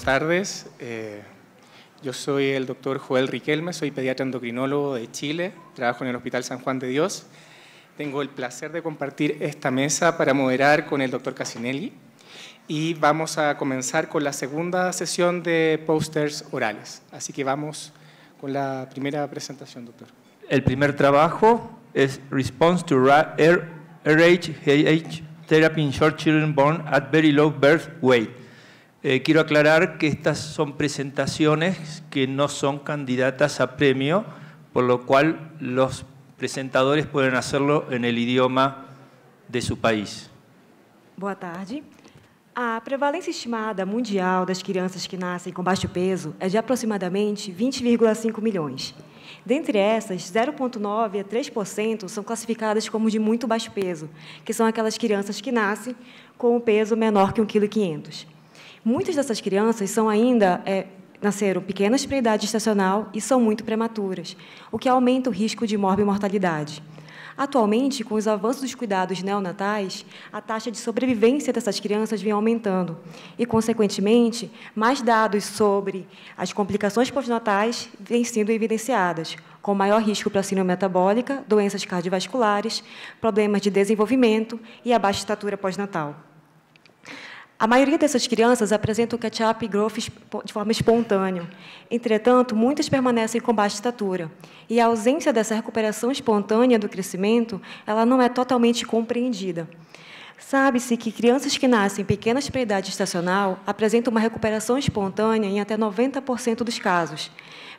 tardes. Yo soy el doctor Joel Riquelme, soy pediatra endocrinólogo de Chile, trabajo en el Hospital San Juan de Dios. Tengo el placer de compartir esta mesa para moderar con el doctor Casinelli y vamos a comenzar con la segunda sesión de pósters orales. Así que vamos con la primera presentación, doctor. El primer trabajo es Response to RH Therapy in Short Children Born at Very Low Birth Weight. Quiero aclarar que estas son presentaciones que no son candidatas a premio, por lo cual los presentadores pueden hacerlo en el idioma de su país. Boa tarde. A prevalência estimada mundial das crianças que nascem com baixo peso é de aproximadamente 20,5 milhões. Dentre essas, 0,9% a 3% são classificadas como de muito baixo peso, que são aquelas crianças que nascem com um peso menor que 1,5 kg. Muitas dessas crianças nasceram pequenas para a idade gestacional e são muito prematuras, o que aumenta o risco de morbimortalidade. Atualmente, com os avanços dos cuidados neonatais, a taxa de sobrevivência dessas crianças vem aumentando e, consequentemente, mais dados sobre as complicações pós-natais vêm sendo evidenciadas, com maior risco para síndrome metabólica, doenças cardiovasculares, problemas de desenvolvimento e a baixa estatura pós-natal. A maioria dessas crianças apresenta o catch-up growth de forma espontânea. Entretanto, muitas permanecem com baixa estatura. E a ausência dessa recuperação espontânea do crescimento, ela não é totalmente compreendida. Sabe-se que crianças que nascem pequenas para a idade gestacional apresentam uma recuperação espontânea em até 90% dos casos.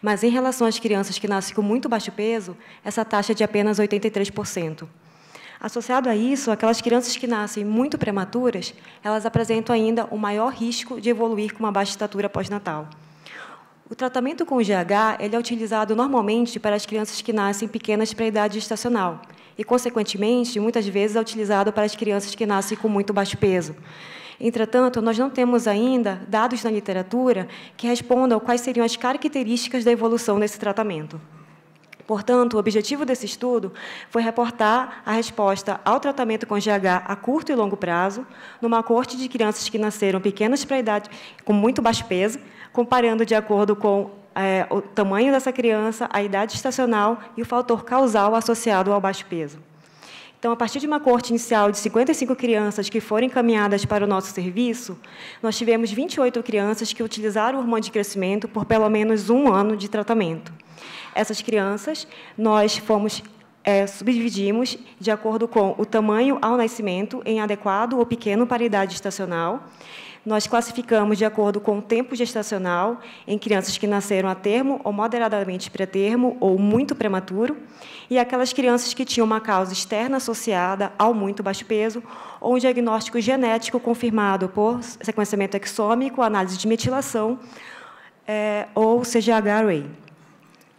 Mas, em relação às crianças que nascem com muito baixo peso, essa taxa é de apenas 83%. Associado a isso, aquelas crianças que nascem muito prematuras, elas apresentam ainda um maior risco de evoluir com uma baixa estatura pós-natal. O tratamento com o GH ele é utilizado normalmente para as crianças que nascem pequenas para a idade gestacional e, consequentemente, muitas vezes é utilizado para as crianças que nascem com muito baixo peso. Entretanto, nós não temos ainda dados na literatura que respondam quais seriam as características da evolução desse tratamento. Portanto, o objetivo desse estudo foi reportar a resposta ao tratamento com GH a curto e longo prazo, numa coorte de crianças que nasceram pequenas para a idade com muito baixo peso, comparando de acordo com o tamanho dessa criança, a idade gestacional e o fator causal associado ao baixo peso. Então, a partir de uma coorte inicial de 55 crianças que foram encaminhadas para o nosso serviço, nós tivemos 28 crianças que utilizaram o hormônio de crescimento por pelo menos 1 ano de tratamento. Essas crianças, nós subdividimos de acordo com o tamanho ao nascimento, em adequado ou pequeno para a idade gestacional. Nós classificamos de acordo com o tempo gestacional, em crianças que nasceram a termo ou moderadamente pré-termo ou muito prematuro, e aquelas crianças que tinham uma causa externa associada ao muito baixo peso ou um diagnóstico genético confirmado por sequenciamento exômico, análise de metilação ou CGH-Array.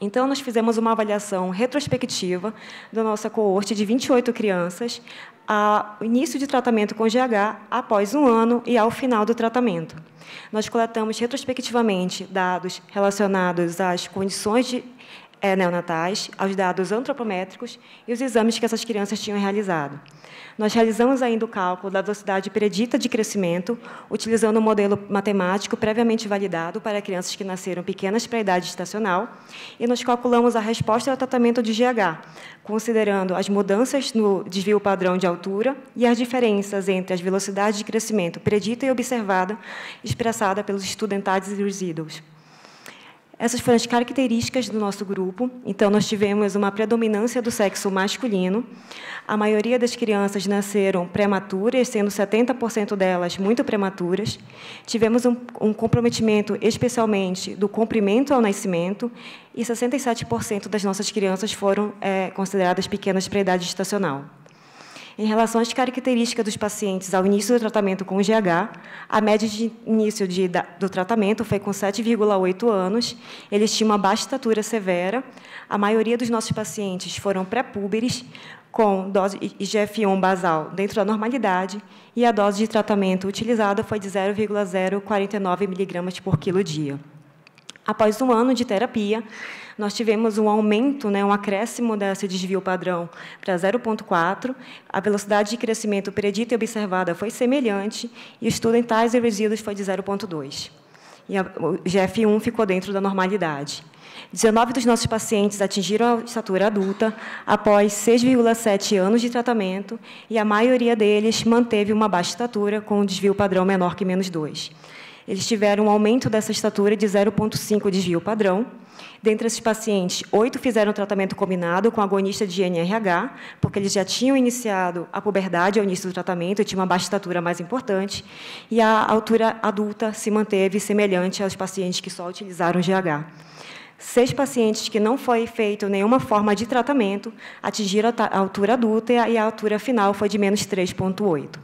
Então, nós fizemos uma avaliação retrospectiva da nossa coorte de 28 crianças, ao início de tratamento com GH, após 1 ano e ao final do tratamento. Nós coletamos retrospectivamente dados relacionados às condições neonatais, aos dados antropométricos e os exames que essas crianças tinham realizado. Nós realizamos ainda o cálculo da velocidade predita de crescimento, utilizando um modelo matemático previamente validado para crianças que nasceram pequenas para a idade gestacional, e nós calculamos a resposta ao tratamento de GH, considerando as mudanças no desvio padrão de altura e as diferenças entre as velocidades de crescimento predita e observada, expressada pelos estudentais e resíduos. Essas foram as características do nosso grupo. Então, nós tivemos uma predominância do sexo masculino. A maioria das crianças nasceram prematuras, sendo 70% delas muito prematuras. Tivemos um comprometimento, especialmente, do comprimento ao nascimento, e 67% das nossas crianças foram consideradas pequenas para a idade gestacional. Em relação às características dos pacientes ao início do tratamento com o GH, a média de início do tratamento foi com 7,8 anos, eles tinham uma baixa estatura severa, a maioria dos nossos pacientes foram pré-púberes, com dose IGF-1 basal dentro da normalidade, e a dose de tratamento utilizada foi de 0,049 mg por quilo dia. Após 1 ano de terapia, nós tivemos um aumento, um acréscimo desse desvio padrão para 0,4, a velocidade de crescimento predita e observada foi semelhante, e o estudo em tais e resíduos foi de 0,2. e o GF1 ficou dentro da normalidade. 19 dos nossos pacientes atingiram a estatura adulta após 6,7 anos de tratamento e a maioria deles manteve uma baixa estatura com um desvio padrão menor que -2. Eles tiveram um aumento dessa estatura de 0,5 desvio padrão. Dentre esses pacientes, 8 fizeram tratamento combinado com agonista de NRH, porque eles já tinham iniciado a puberdade ao início do tratamento e tinham uma baixa estatura mais importante, e a altura adulta se manteve semelhante aos pacientes que só utilizaram GH. 6 pacientes que não foi feito nenhuma forma de tratamento atingiram a altura adulta e a altura final foi de -3,8.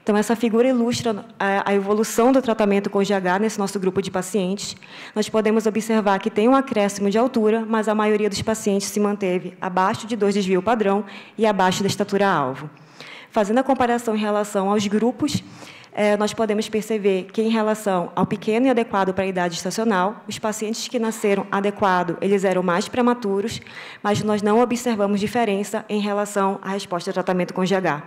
Então, essa figura ilustra a evolução do tratamento com GH nesse nosso grupo de pacientes. Nós podemos observar que tem um acréscimo de altura, mas a maioria dos pacientes se manteve abaixo de 2 desvio padrão e abaixo da estatura-alvo. Fazendo a comparação em relação aos grupos, nós podemos perceber que, em relação ao pequeno e adequado para a idade estacional, os pacientes que nasceram adequado, eles eram mais prematuros, mas nós não observamos diferença em relação à resposta ao tratamento com GH.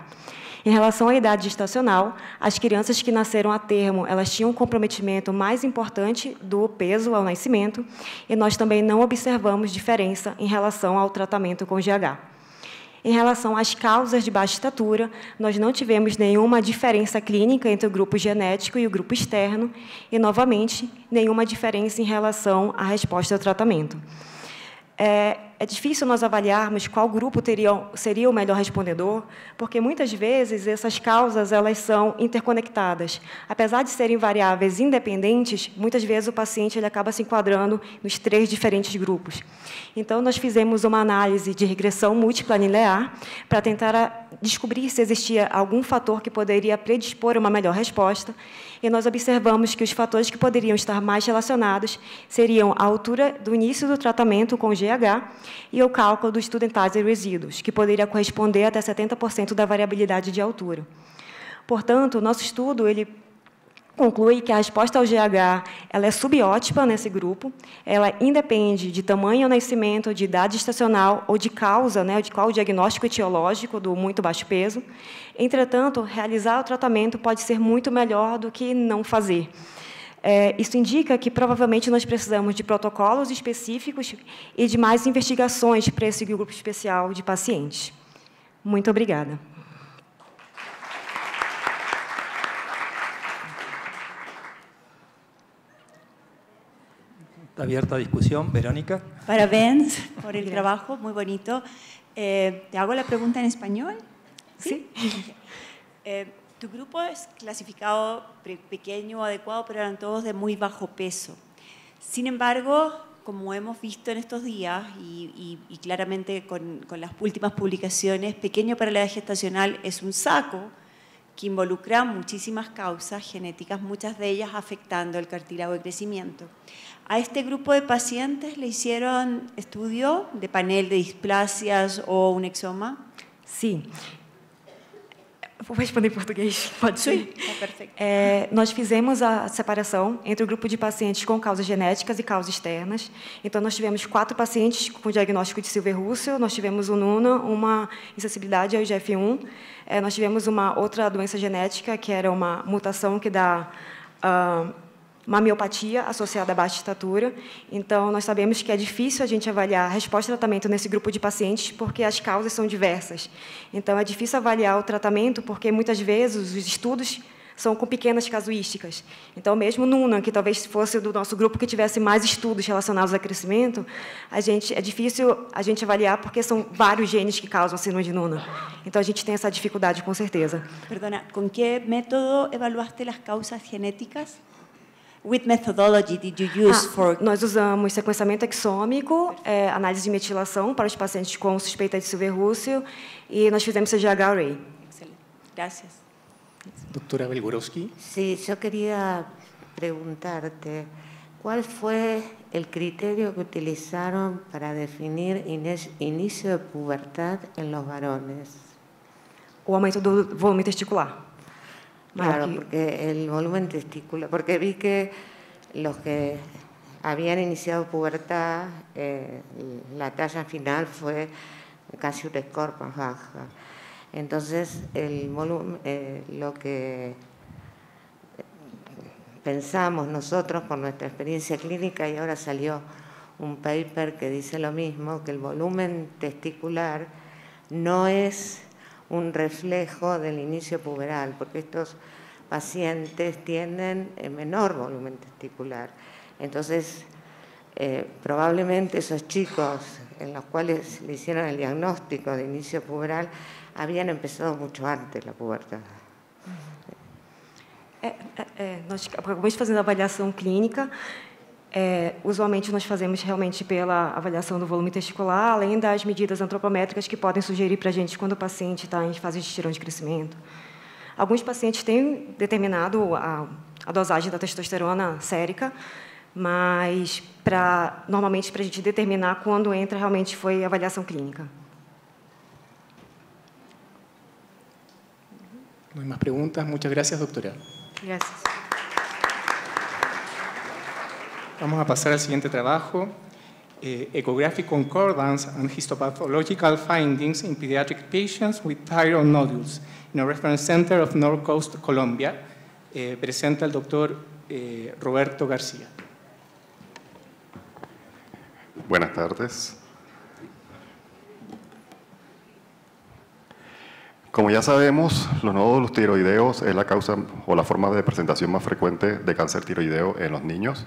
Em relação à idade gestacional, as crianças que nasceram a termo, elas tinham um comprometimento mais importante do peso ao nascimento, e nós também não observamos diferença em relação ao tratamento com GH. Em relação às causas de baixa estatura, nós não tivemos nenhuma diferença clínica entre o grupo genético e o grupo externo e, novamente, nenhuma diferença em relação à resposta ao tratamento. É difícil nós avaliarmos qual grupo seria o melhor respondedor, porque, muitas vezes, essas causas elas são interconectadas. Apesar de serem variáveis independentes, muitas vezes o paciente ele acaba se enquadrando nos 3 diferentes grupos. Então, nós fizemos uma análise de regressão múltipla linear para tentar descobrir se existia algum fator que poderia predispor a uma melhor resposta, e nós observamos que os fatores que poderiam estar mais relacionados seriam a altura do início do tratamento com GH e o cálculo do studentase resíduos, que poderia corresponder até 70% da variabilidade de altura. Portanto, o nosso estudo ele conclui que a resposta ao GH ela é subótima nesse grupo, ela independe de tamanho ao nascimento, de idade estacional ou de causa, de qual o diagnóstico etiológico do muito baixo peso. Entretanto, realizar o tratamento pode ser muito melhor do que não fazer. Isso indica que, provavelmente, nós precisamos de protocolos específicos e de mais investigações para esse grupo especial de pacientes. Muito obrigada. Está abierta a discusión. Verónica. Parabéns por el trabajo, muy bonito. ¿Te hago la pregunta en español? Sí. Tu grupo es clasificado pequeño o adecuado, pero eran todos de muy bajo peso. Sin embargo, como hemos visto en estos días y claramente con las últimas publicaciones, pequeño para la edad gestacional es un saco que involucra muchísimas causas genéticas, muchas de ellas afectando el cartílago de crecimiento. A este grupo de pacientes le hicieron estudio de panel de displasias o un exoma. Sim. Vou responder em português, pode ser? Sim, perfeito. Nós fizemos a separação entre o grupo de pacientes com causas genéticas e causas externas. Então, nós tivemos 4 pacientes com diagnóstico de Silver-Russell, nós tivemos um NUNA, uma insensibilidade ao IGF-1, nós tivemos uma outra doença genética, que era uma mutação que dá uma miopatia associada à baixa estatura. Então, nós sabemos que é difícil a gente avaliar a resposta ao tratamento nesse grupo de pacientes, porque as causas são diversas. Então, é difícil avaliar o tratamento, porque, muitas vezes, os estudos são com pequenas casuísticas. Então, mesmo NUNA, que talvez fosse do nosso grupo que tivesse mais estudos relacionados a crescimento, é difícil a gente avaliar, porque são vários genes que causam a síndrome de NUNA. Então, a gente tem essa dificuldade, com certeza. Perdona, ¿con qué método evaluaste las causas genéticas? Which methodology did you use for? Nós usamos sequenciamento exômico, análise de metilação para os pacientes com suspeita de Silver-Russell e nós fizemos CGH array. Excelente. Gracias. Doctora Belgorowski. Sí, yo quería preguntarte, ¿cuál fue el criterio que utilizaron para definir inicio de pubertad en los varones? O aumento do volume testicular. Claro, porque el volumen testicular, porque vi que los que habían iniciado pubertad, la talla final fue casi un score más baja. Entonces, el volumen, lo que pensamos nosotros por nuestra experiencia clínica, y ahora salió un paper que dice lo mismo, que el volumen testicular no es un reflejo del inicio puberal, porque estos pacientes tienen menor volumen testicular. Entonces, probablemente esos chicos en los cuales le hicieron el diagnóstico de inicio puberal habían empezado mucho antes la pubertad. Nós acabamos fazendo a avaliação clínica. Usualmente, nós fazemos realmente pela avaliação do volume testicular, além das medidas antropométricas que podem sugerir para a gente quando o paciente está em fase de estirão de crescimento. Alguns pacientes têm determinado a dosagem da testosterona sérica, mas normalmente para a gente determinar quando entra realmente foi a avaliação clínica. No hay más preguntas. Muchas gracias, doctora. Gracias. Vamos a pasar al siguiente trabajo. Echographic Concordance and Histopathological Findings in Pediatric Patients with Thyroid Nodules in a Reference Center of North Coast, Colombia. Presenta el doctor Roberto García. Buenas tardes. Como ya sabemos, los nódulos tiroideos es la causa o la forma de presentación más frecuente de cáncer tiroideo en los niños.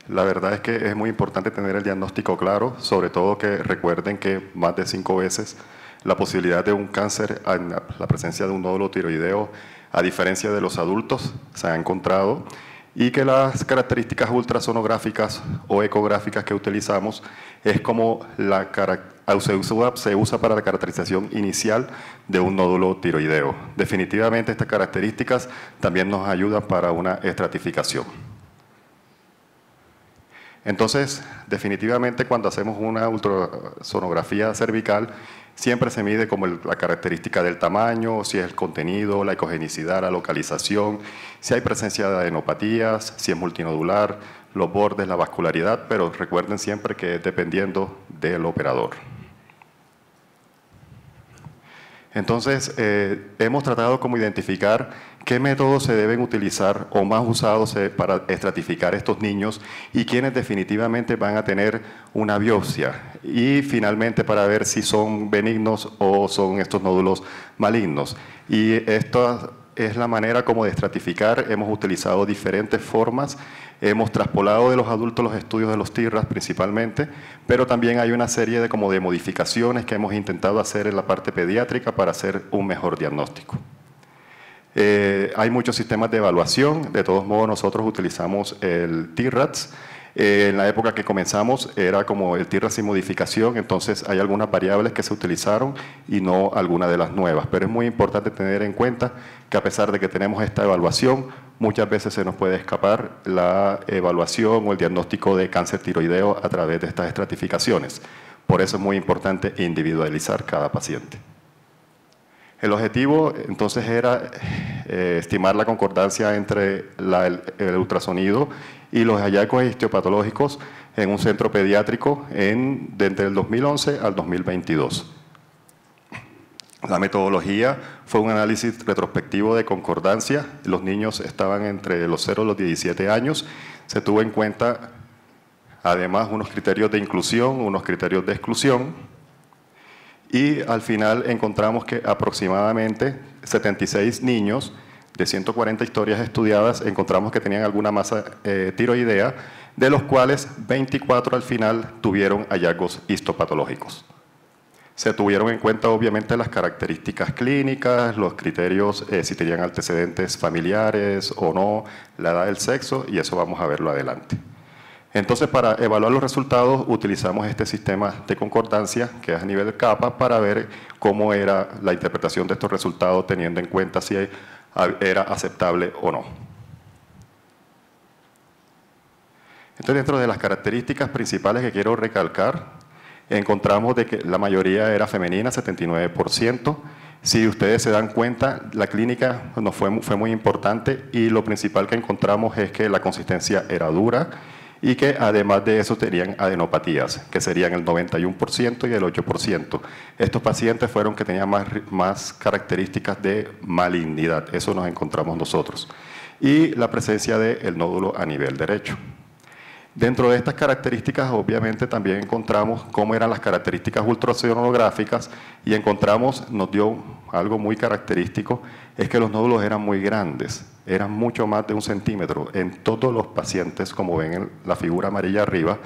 La verdad es que es muy importante tener el diagnóstico claro, sobre todo que recuerden que más de 5 veces la posibilidad de un cáncer en la presencia de un nódulo tiroideo, a diferencia de los adultos, se ha encontrado, y que las características ultrasonográficas o ecográficas que utilizamos es como se usa para la caracterización inicial de un nódulo tiroideo. Definitivamente estas características también nos ayudan para una estratificación. Entonces, definitivamente cuando hacemos una ultrasonografía cervical, siempre se mide como la característica del tamaño, si es el contenido, la ecogenicidad, la localización, si hay presencia de adenopatías, si es multinodular, los bordes, la vascularidad, pero recuerden siempre que es dependiendo del operador. Entonces, hemos tratado como identificar qué métodos se deben utilizar o más usados para estratificar estos niños y quiénes definitivamente van a tener una biopsia. Y finalmente para ver si son benignos o son estos nódulos malignos. Y esta es la manera como de estratificar. Hemos utilizado diferentes formas. Hemos traspolado de los adultos los estudios de los TIRAS principalmente, pero también hay una serie de modificaciones que hemos intentado hacer en la parte pediátrica para hacer un mejor diagnóstico. Hay muchos sistemas de evaluación. De todos modos, nosotros utilizamos el TIRADS. En la época que comenzamos era como el TIRADS sin modificación, entonces hay algunas variables que se utilizaron y no algunas de las nuevas. Pero es muy importante tener en cuenta que a pesar de que tenemos esta evaluación, muchas veces se nos puede escapar la evaluación o el diagnóstico de cáncer tiroideo a través de estas estratificaciones. Por eso es muy importante individualizar cada paciente. El objetivo entonces era estimar la concordancia entre el ultrasonido y los hallazgos histiopatológicos en un centro pediátrico desde el 2011 al 2022. La metodología fue un análisis retrospectivo de concordancia. Los niños estaban entre los 0 y los 17 años. Se tuvo en cuenta además unos criterios de inclusión, unos criterios de exclusión. Y al final encontramos que aproximadamente 76 niños de 140 historias estudiadas encontramos que tenían alguna masa tiroidea, de los cuales 24 al final tuvieron hallazgos histopatológicos. Se tuvieron en cuenta obviamente las características clínicas, los criterios si tenían antecedentes familiares o no, la edad, el sexo, y eso vamos a verlo adelante. Entonces, para evaluar los resultados, utilizamos este sistema de concordancia, que es a nivel de capa, para ver cómo era la interpretación de estos resultados, teniendo en cuenta si era aceptable o no. Entonces, dentro de las características principales que quiero recalcar, encontramos de que la mayoría era femenina, 79%. Si ustedes se dan cuenta, la clínica fue muy importante y lo principal que encontramos es que la consistencia era dura, y que además de eso tenían adenopatías, que serían el 91% y el 8%. Estos pacientes fueron que tenían más características de malignidad, eso nos encontramos nosotros. y la presencia del nódulo a nivel derecho. Dentro de estas características, obviamente, también encontramos cómo eran las características ultrasonográficas y encontramos, nos dio algo muy característico, es que los nódulos eran muy grandes, eran mucho más de 1 centímetro en todos los pacientes, como ven en la figura amarilla arriba.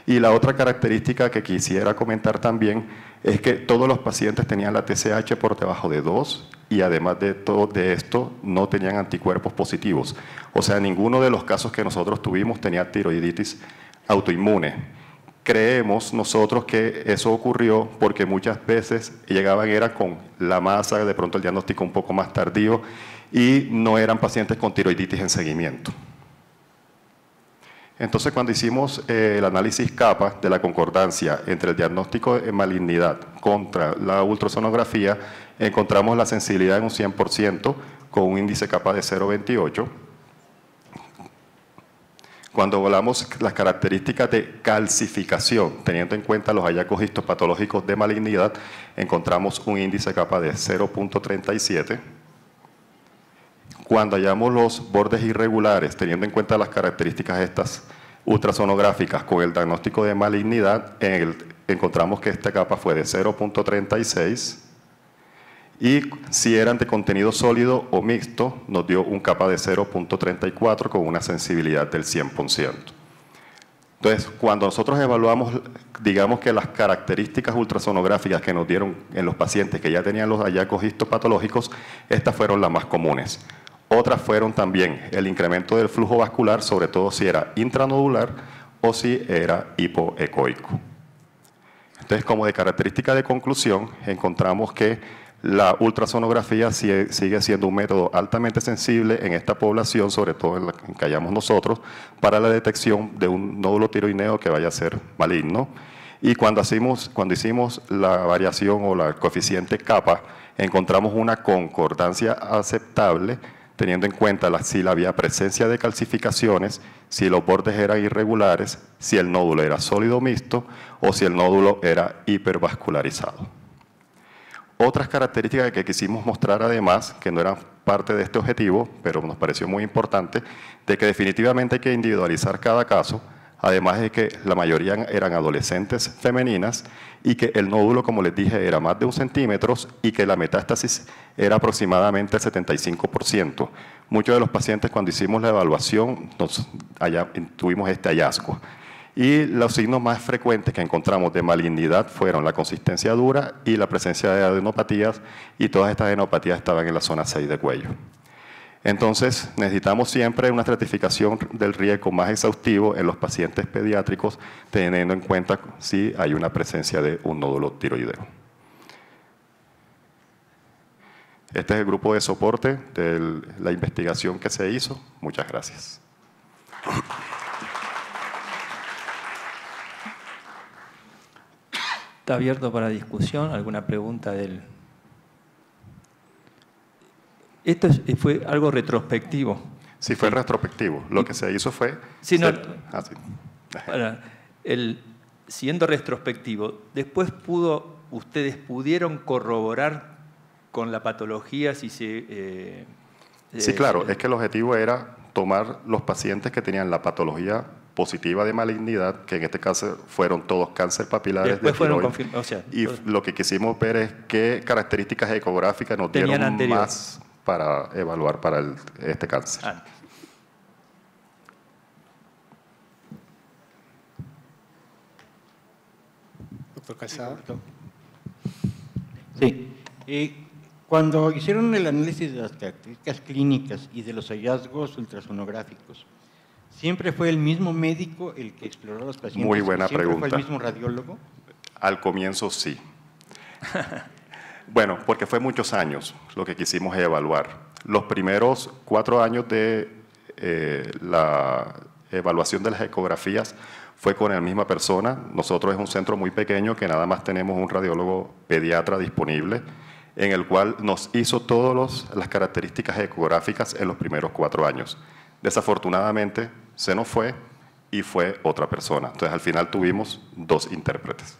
Y la otra característica que quisiera comentar también es que todos los pacientes tenían la TSH por debajo de 2 y además de todo de esto no tenían anticuerpos positivos. O sea, ninguno de los casos que nosotros tuvimos tenía tiroiditis autoinmune. Creemos nosotros que eso ocurrió porque muchas veces llegaban era con la masa, de pronto el diagnóstico un poco más tardío y no eran pacientes con tiroiditis en seguimiento. Entonces, cuando hicimos el análisis CAPA de la concordancia entre el diagnóstico de malignidad contra la ultrasonografía, encontramos la sensibilidad en un 100% con un índice CAPA de 0,28. Cuando evaluamos las características de calcificación, teniendo en cuenta los hallazgos histopatológicos de malignidad, encontramos un índice CAPA de 0,37. Cuando hallamos los bordes irregulares, teniendo en cuenta las características estas ultrasonográficas con el diagnóstico de malignidad, encontramos que esta capa fue de 0,36 y si eran de contenido sólido o mixto, nos dio un capa de 0,34 con una sensibilidad del 100%. Entonces, cuando nosotros evaluamos, digamos que las características ultrasonográficas que nos dieron en los pacientes que ya tenían los hallazgos histopatológicos, estas fueron las más comunes. Otras fueron también el incremento del flujo vascular, sobre todo si era intranodular o si era hipoecoico. Entonces, como de característica de conclusión, encontramos que la ultrasonografía sigue siendo un método altamente sensible en esta población, sobre todo en la que hallamos nosotros, para la detección de un nódulo tiroideo que vaya a ser maligno. Y cuando hicimos la variación o el coeficiente CAPA, encontramos una concordancia aceptable, teniendo en cuenta si había presencia de calcificaciones, si los bordes eran irregulares, si el nódulo era sólido mixto o si el nódulo era hipervascularizado. Otras características que quisimos mostrar además, que no eran parte de este objetivo, pero nos pareció muy importante, de que definitivamente hay que individualizar cada caso, además de que la mayoría eran adolescentes femeninas y que el nódulo, como les dije, era más de 1 centímetro y que la metástasis era aproximadamente el 75%. Muchos de los pacientes, cuando hicimos la evaluación, tuvimos este hallazgo. Y los signos más frecuentes que encontramos de malignidad fueron la consistencia dura y la presencia de adenopatías, y todas estas adenopatías estaban en la zona 6 de cuello. Entonces, necesitamos siempre una estratificación del riesgo más exhaustivo en los pacientes pediátricos, teniendo en cuenta si hay una presencia de un nódulo tiroideo. Este es el grupo de soporte de la investigación que se hizo. Muchas gracias. Está abierto para discusión. ¿Alguna pregunta del...? Esto fue algo retrospectivo. Sí, fue retrospectivo. Lo que se hizo fue... Sí, no, sí. Siendo retrospectivo, después ustedes pudieron corroborar con la patología si se... sí, claro. Es que el objetivo era tomar los pacientes que tenían la patología positiva de malignidad, que en este caso fueron todos cáncer papilares de tiroides. O sea, y lo que quisimos ver es qué características ecográficas nos dieron más para evaluar para este cáncer. Doctor Calzada. Sí. Cuando hicieron el análisis de las características clínicas y de los hallazgos ultrasonográficos, ¿siempre fue el mismo médico el que exploró a los pacientes? Muy buena pregunta. ¿Siempre fue el mismo radiólogo? Al comienzo sí. Bueno, porque fue muchos años lo que quisimos evaluar. Los primeros 4 años de la evaluación de las ecografías fue con la misma persona. Nosotros es un centro muy pequeño que nada más tenemos un radiólogo pediatra disponible, en el cual nos hizo todas las características ecográficas en los primeros 4 años. Desafortunadamente se nos fue y fue otra persona. Entonces al final tuvimos 2 intérpretes.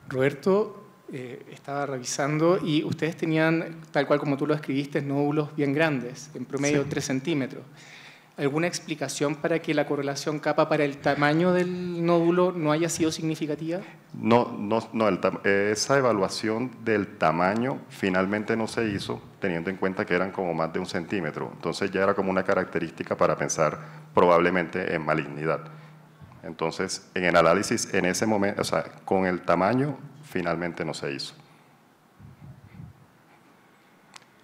Roberto, estaba revisando y ustedes tenían, tal cual como tú lo escribiste, nódulos bien grandes, en promedio 3 centímetros. ¿Alguna explicación para que la correlación kappa para el tamaño del nódulo no haya sido significativa? No, esa evaluación del tamaño finalmente no se hizo, teniendo en cuenta que eran como más de 1 centímetro. Entonces ya era como una característica para pensar probablemente en malignidad. Entonces, en el análisis, en ese momento, o sea, con el tamaño, finalmente no se hizo.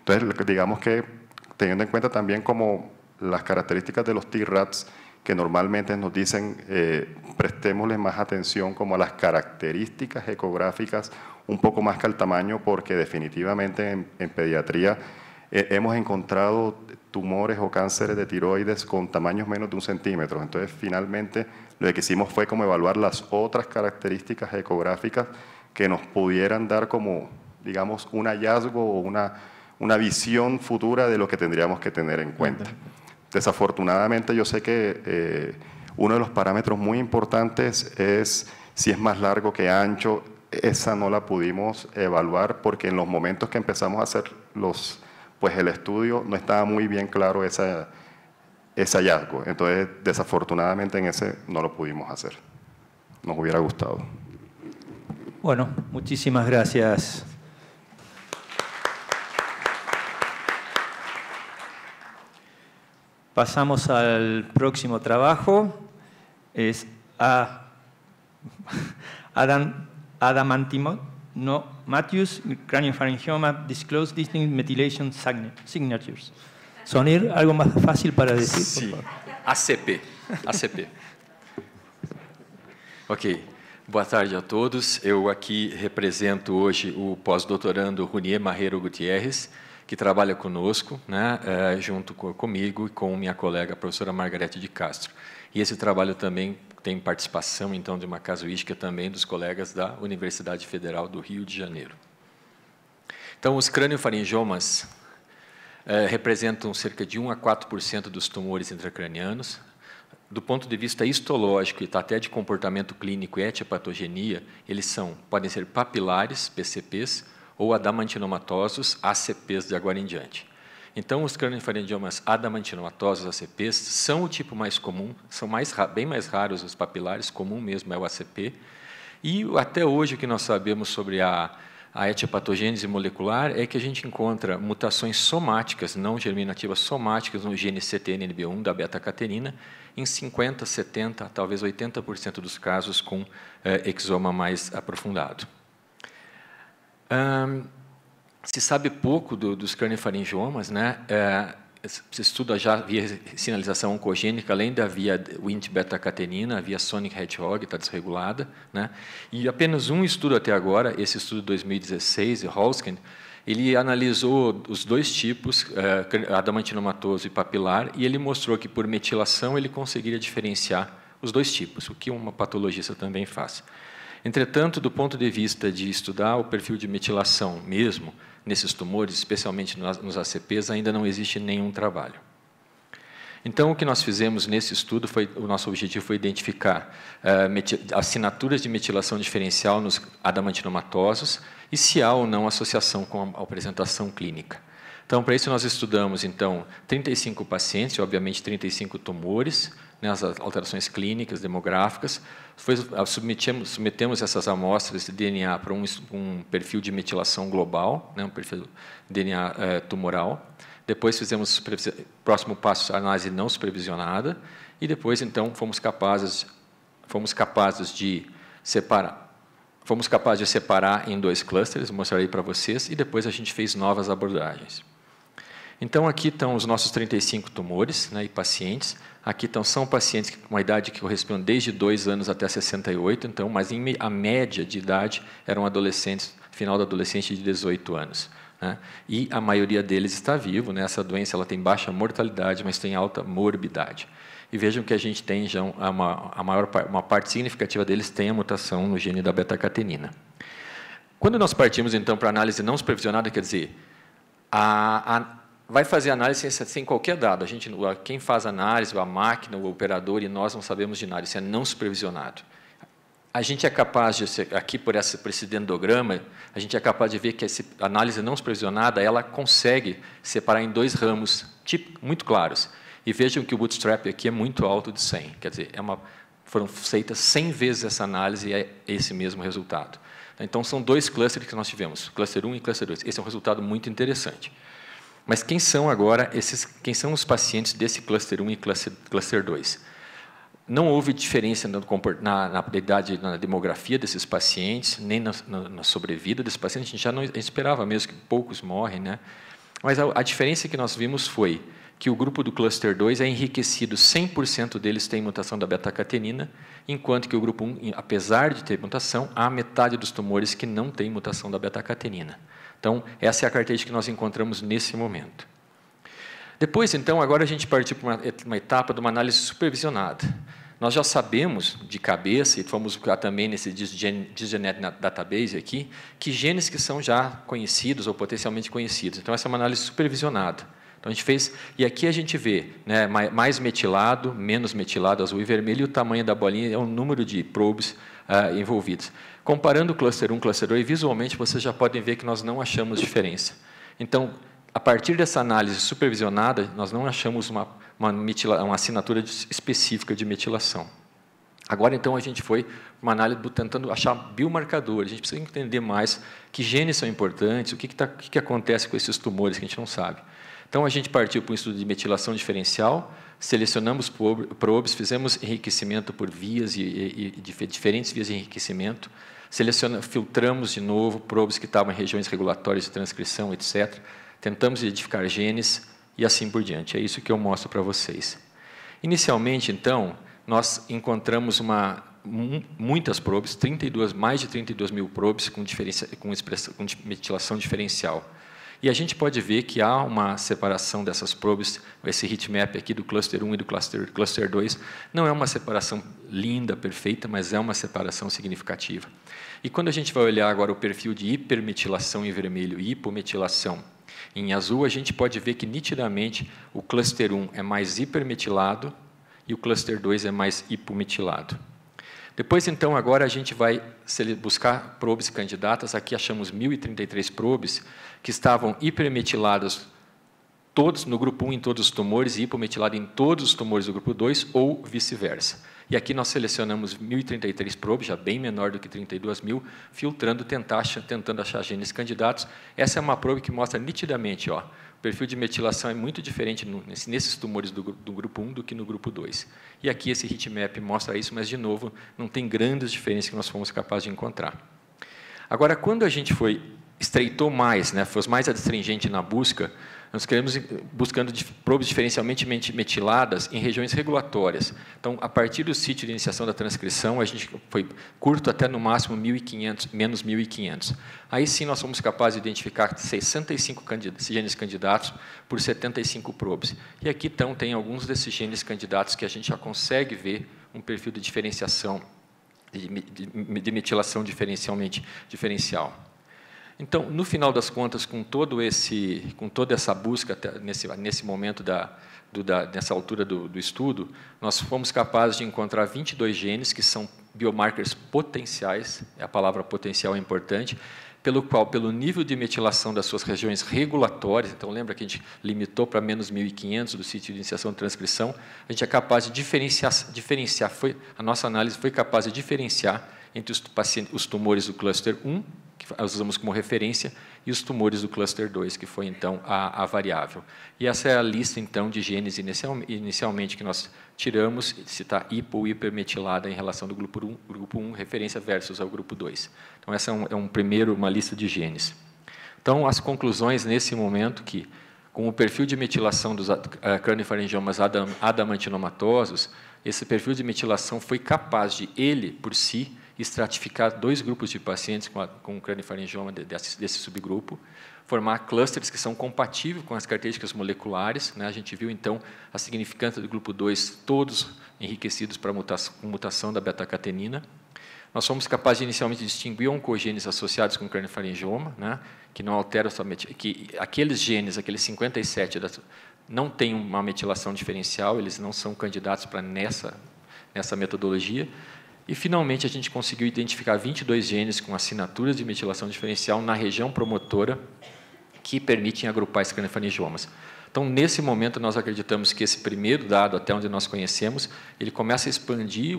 Entonces, digamos que teniendo en cuenta también como las características de los T-RATs, que normalmente nos dicen prestémosle más atención como a las características ecográficas, un poco más que al tamaño, porque definitivamente en pediatría hemos encontrado tumores o cánceres de tiroides con tamaños menos de 1 centímetro. Entonces, finalmente, lo que hicimos fue como evaluar las otras características ecográficas que nos pudieran dar como, digamos, un hallazgo o una visión futura de lo que tendríamos que tener en cuenta. Desafortunadamente, yo sé que uno de los parámetros muy importantes es si es más largo que ancho. Esa no la pudimos evaluar porque en los momentos que empezamos a hacer el estudio no estaba muy bien claro ese hallazgo. Entonces, desafortunadamente, en ese no lo pudimos hacer. Nos hubiera gustado. Bueno, muchísimas gracias. Pasamos al próximo trabajo. Es Matthews, Craniopharyngioma, Disclosed Distinct Methylation Signatures. Sonir, algo más fácil para decir? Sim, ACP. Ok, boa tarde a todos. Eu aqui represento hoje o pós-doutorando Runier Marreiro Gutierrez, que trabalha conosco, né, junto comigo e com minha colega, a professora Margarete de Castro. E esse trabalho também tem participação, então, de uma casuística também dos colegas da Universidade Federal do Rio de Janeiro. Então, os craniofaringiomas representam cerca de 1 a 4% dos tumores intracranianos. Do ponto de vista histológico e até de comportamento clínico e etiopatogenia, eles podem ser papilares, PCPs, ou adamantinomatosos, ACPs, de agora em diante. Então, os craniofaringiomas adamantinomatosos, ACPs, são o tipo mais comum, são bem mais raros os papilares, comum mesmo é o ACP. E até hoje o que nós sabemos sobre a etiopatogênese molecular é que a gente encontra mutações somáticas, não germinativas somáticas, no gene CTNNB1 da beta-catenina, em 50%, 70%, talvez 80% dos casos com exoma mais aprofundado. Se sabe pouco dos craniofaringiomas, né? Se estuda já via sinalização oncogênica, além da via Wnt beta-catenina, a via Sonic Hedgehog está desregulada, né? E apenas um estudo até agora, esse estudo de 2016, de Holsken, ele analisou os dois tipos, adamantinomatoso e papilar, e ele mostrou que por metilação ele conseguiria diferenciar os dois tipos, o que uma patologista também faz. Entretanto, do ponto de vista de estudar o perfil de metilação mesmo, nesses tumores, especialmente nos ACPs, ainda não existe nenhum trabalho. Então, o que nós fizemos nesse estudo, o nosso objetivo foi identificar assinaturas de metilação diferencial nos adamantinomatosos e se há ou não associação com a apresentação clínica. Então, para isso, nós estudamos, então, 35 pacientes, e, obviamente, 35 tumores, né, as alterações clínicas, demográficas. Submetemos essas amostras de DNA para um perfil de metilação global, né, um perfil de DNA tumoral. Depois fizemos o próximo passo, a análise não supervisionada, e depois, então, fomos capazes de separar em 2 clusters, mostrarei para vocês, e depois a gente fez novas abordagens. Então, aqui estão os nossos 35 tumores, né, e pacientes. Aqui são pacientes com uma idade que corresponde desde 2 anos até 68, então, mas a média de idade eram adolescentes, final da adolescente de 18 anos. Né? E a maioria deles está vivo, né? Essa doença ela tem baixa mortalidade, mas tem alta morbidade. E vejam que a gente tem já uma parte significativa deles tem a mutação no gene da beta-catenina. Quando nós partimos, então, para a análise não supervisionada, quer dizer, vai fazer análise sem qualquer dado. Quem faz a análise, a máquina, o operador e nós não sabemos de nada. Isso é não supervisionado. a gente é capaz de, aqui por esse dendrograma, a gente é capaz de ver que essa análise não supervisionada, ela consegue separar em 2 ramos muito claros. E vejam que o bootstrap aqui é muito alto de 100, quer dizer, foram feitas 100 vezes essa análise e é esse mesmo resultado. Então, são 2 clusters que nós tivemos, cluster 1 e cluster 2. Esse é um resultado muito interessante. Mas quem são agora quem são os pacientes desse cluster 1 e cluster 2? Não houve diferença na idade, na demografia desses pacientes, nem na sobrevida desses pacientes. A gente já não esperava mesmo que poucos morrem, né? Mas a diferença que nós vimos foi que o grupo do cluster 2 é enriquecido, 100% deles tem mutação da beta-catenina, enquanto que o grupo 1, apesar de ter mutação, há metade dos tumores que não tem mutação da beta-catenina. Então, essa é a característica que nós encontramos nesse momento. Depois, então, agora a gente partiu para uma etapa de uma análise supervisionada. Nós já sabemos de cabeça, e fomos buscar também nesse Dysgenetic Database aqui, que genes que são já conhecidos ou potencialmente conhecidos. Então, essa é uma análise supervisionada. Então, a gente fez, e aqui a gente vê, né, mais metilado, menos metilado, azul e vermelho, e o tamanho da bolinha é o número de probes envolvidos. Comparando o cluster 1 e o cluster 2, visualmente, vocês já podem ver que nós não achamos diferença. Então, a partir dessa análise supervisionada, nós não achamos uma assinatura específica de metilação. Agora, então, a gente foi uma análise tentando achar biomarcadores. A gente precisa entender mais que genes são importantes, o que acontece com esses tumores que a gente não sabe. Então, a gente partiu para um estudo de metilação diferencial, selecionamos probes, fizemos enriquecimento por vias e diferentes vias de enriquecimento, filtramos de novo probes que estavam em regiões regulatórias de transcrição, etc., tentamos identificar genes e assim por diante. É isso que eu mostro para vocês. Inicialmente, então, nós encontramos muitas probes, mais de 32 mil probes com metilação diferencial. E a gente pode ver que há uma separação dessas probes, esse heatmap aqui do cluster 1 e do cluster 2, não é uma separação linda, perfeita, mas é uma separação significativa. E quando a gente vai olhar agora o perfil de hipermetilação em vermelho e hipometilação em azul, a gente pode ver que, nitidamente, o cluster 1 é mais hipermetilado e o cluster 2 é mais hipometilado. Depois, então, agora a gente vai buscar probes candidatas. Aqui achamos 1.033 probes que estavam hipermetiladas todos no grupo 1 em todos os tumores e hipometiladas em todos os tumores do grupo 2 ou vice-versa. E aqui nós selecionamos 1.033 probes, já bem menor do que 32.000, filtrando, tentando achar genes candidatos. Essa é uma probe que mostra nitidamente, o perfil de metilação é muito diferente nesses tumores do grupo 1 do que no grupo 2. E aqui esse heatmap mostra isso, mas, de novo, não tem grandes diferenças que nós fomos capazes de encontrar. Agora, quando a gente estreitou mais, né, foi mais adstringente na busca, nós queremos buscando probes diferencialmente metiladas em regiões regulatórias. Então, a partir do sítio de iniciação da transcrição, a gente foi curto até no máximo 1.500, menos 1.500. Aí sim nós fomos capazes de identificar 65 genes candidatos por 75 probes. E aqui então tem alguns desses genes candidatos que a gente já consegue ver um perfil de diferenciação, de metilação diferencial. Então, no final das contas, com toda essa busca, nesse momento, nessa altura do estudo, nós fomos capazes de encontrar 22 genes que são biomarkers potenciais, a palavra potencial é importante, pelo nível de metilação das suas regiões regulatórias, então lembra que a gente limitou para menos 1.500 do sítio de iniciação de transcrição, a gente é capaz de diferenciar a nossa análise foi capaz de diferenciar entre os tumores do cluster 1, que nós usamos como referência, e os tumores do cluster 2, que foi, então, a variável. E essa é a lista, então, de genes inicialmente que nós tiramos, se está hipo ou hipermetilada em relação do grupo 1, referência versus ao grupo 2. Então, essa é uma lista de genes. Então, as conclusões, nesse momento, que, com o perfil de metilação dos craniofaringiomas adamantinomatosos, esse perfil de metilação foi capaz de, ele, por si, estratificar 2 grupos de pacientes com craniofaringioma desse subgrupo, formar clusters que são compatíveis com as características moleculares, né? A gente viu, então, a significância do grupo 2, todos enriquecidos para mutação da beta-catenina. Nós fomos capazes de, inicialmente, distinguir oncogenes associados com craniofaringioma, né? Que não alteram somente, que aqueles genes, aqueles 57, não têm uma metilação diferencial, eles não são candidatos para nessa metodologia. E, finalmente, a gente conseguiu identificar 22 genes com assinaturas de metilação diferencial na região promotora que permitem agrupar esses craniofaringiomas. Então, nesse momento, nós acreditamos que esse primeiro dado, até onde nós conhecemos, ele começa a expandir,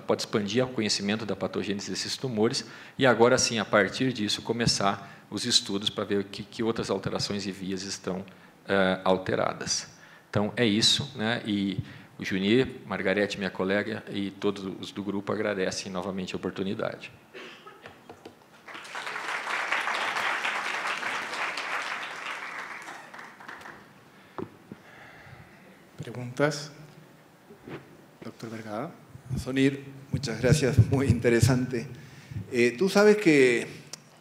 pode expandir o conhecimento da patogênese desses tumores, e agora sim, a partir disso, começar os estudos para ver que outras alterações e vias estão alteradas. Então, é isso, né? E o Junier, Margarete, minha colega, e todos os do grupo agradecem novamente a oportunidade. ¿Preguntas? Doctor Vergado. Sonir, muchas gracias, muy interesante. Tú sabes que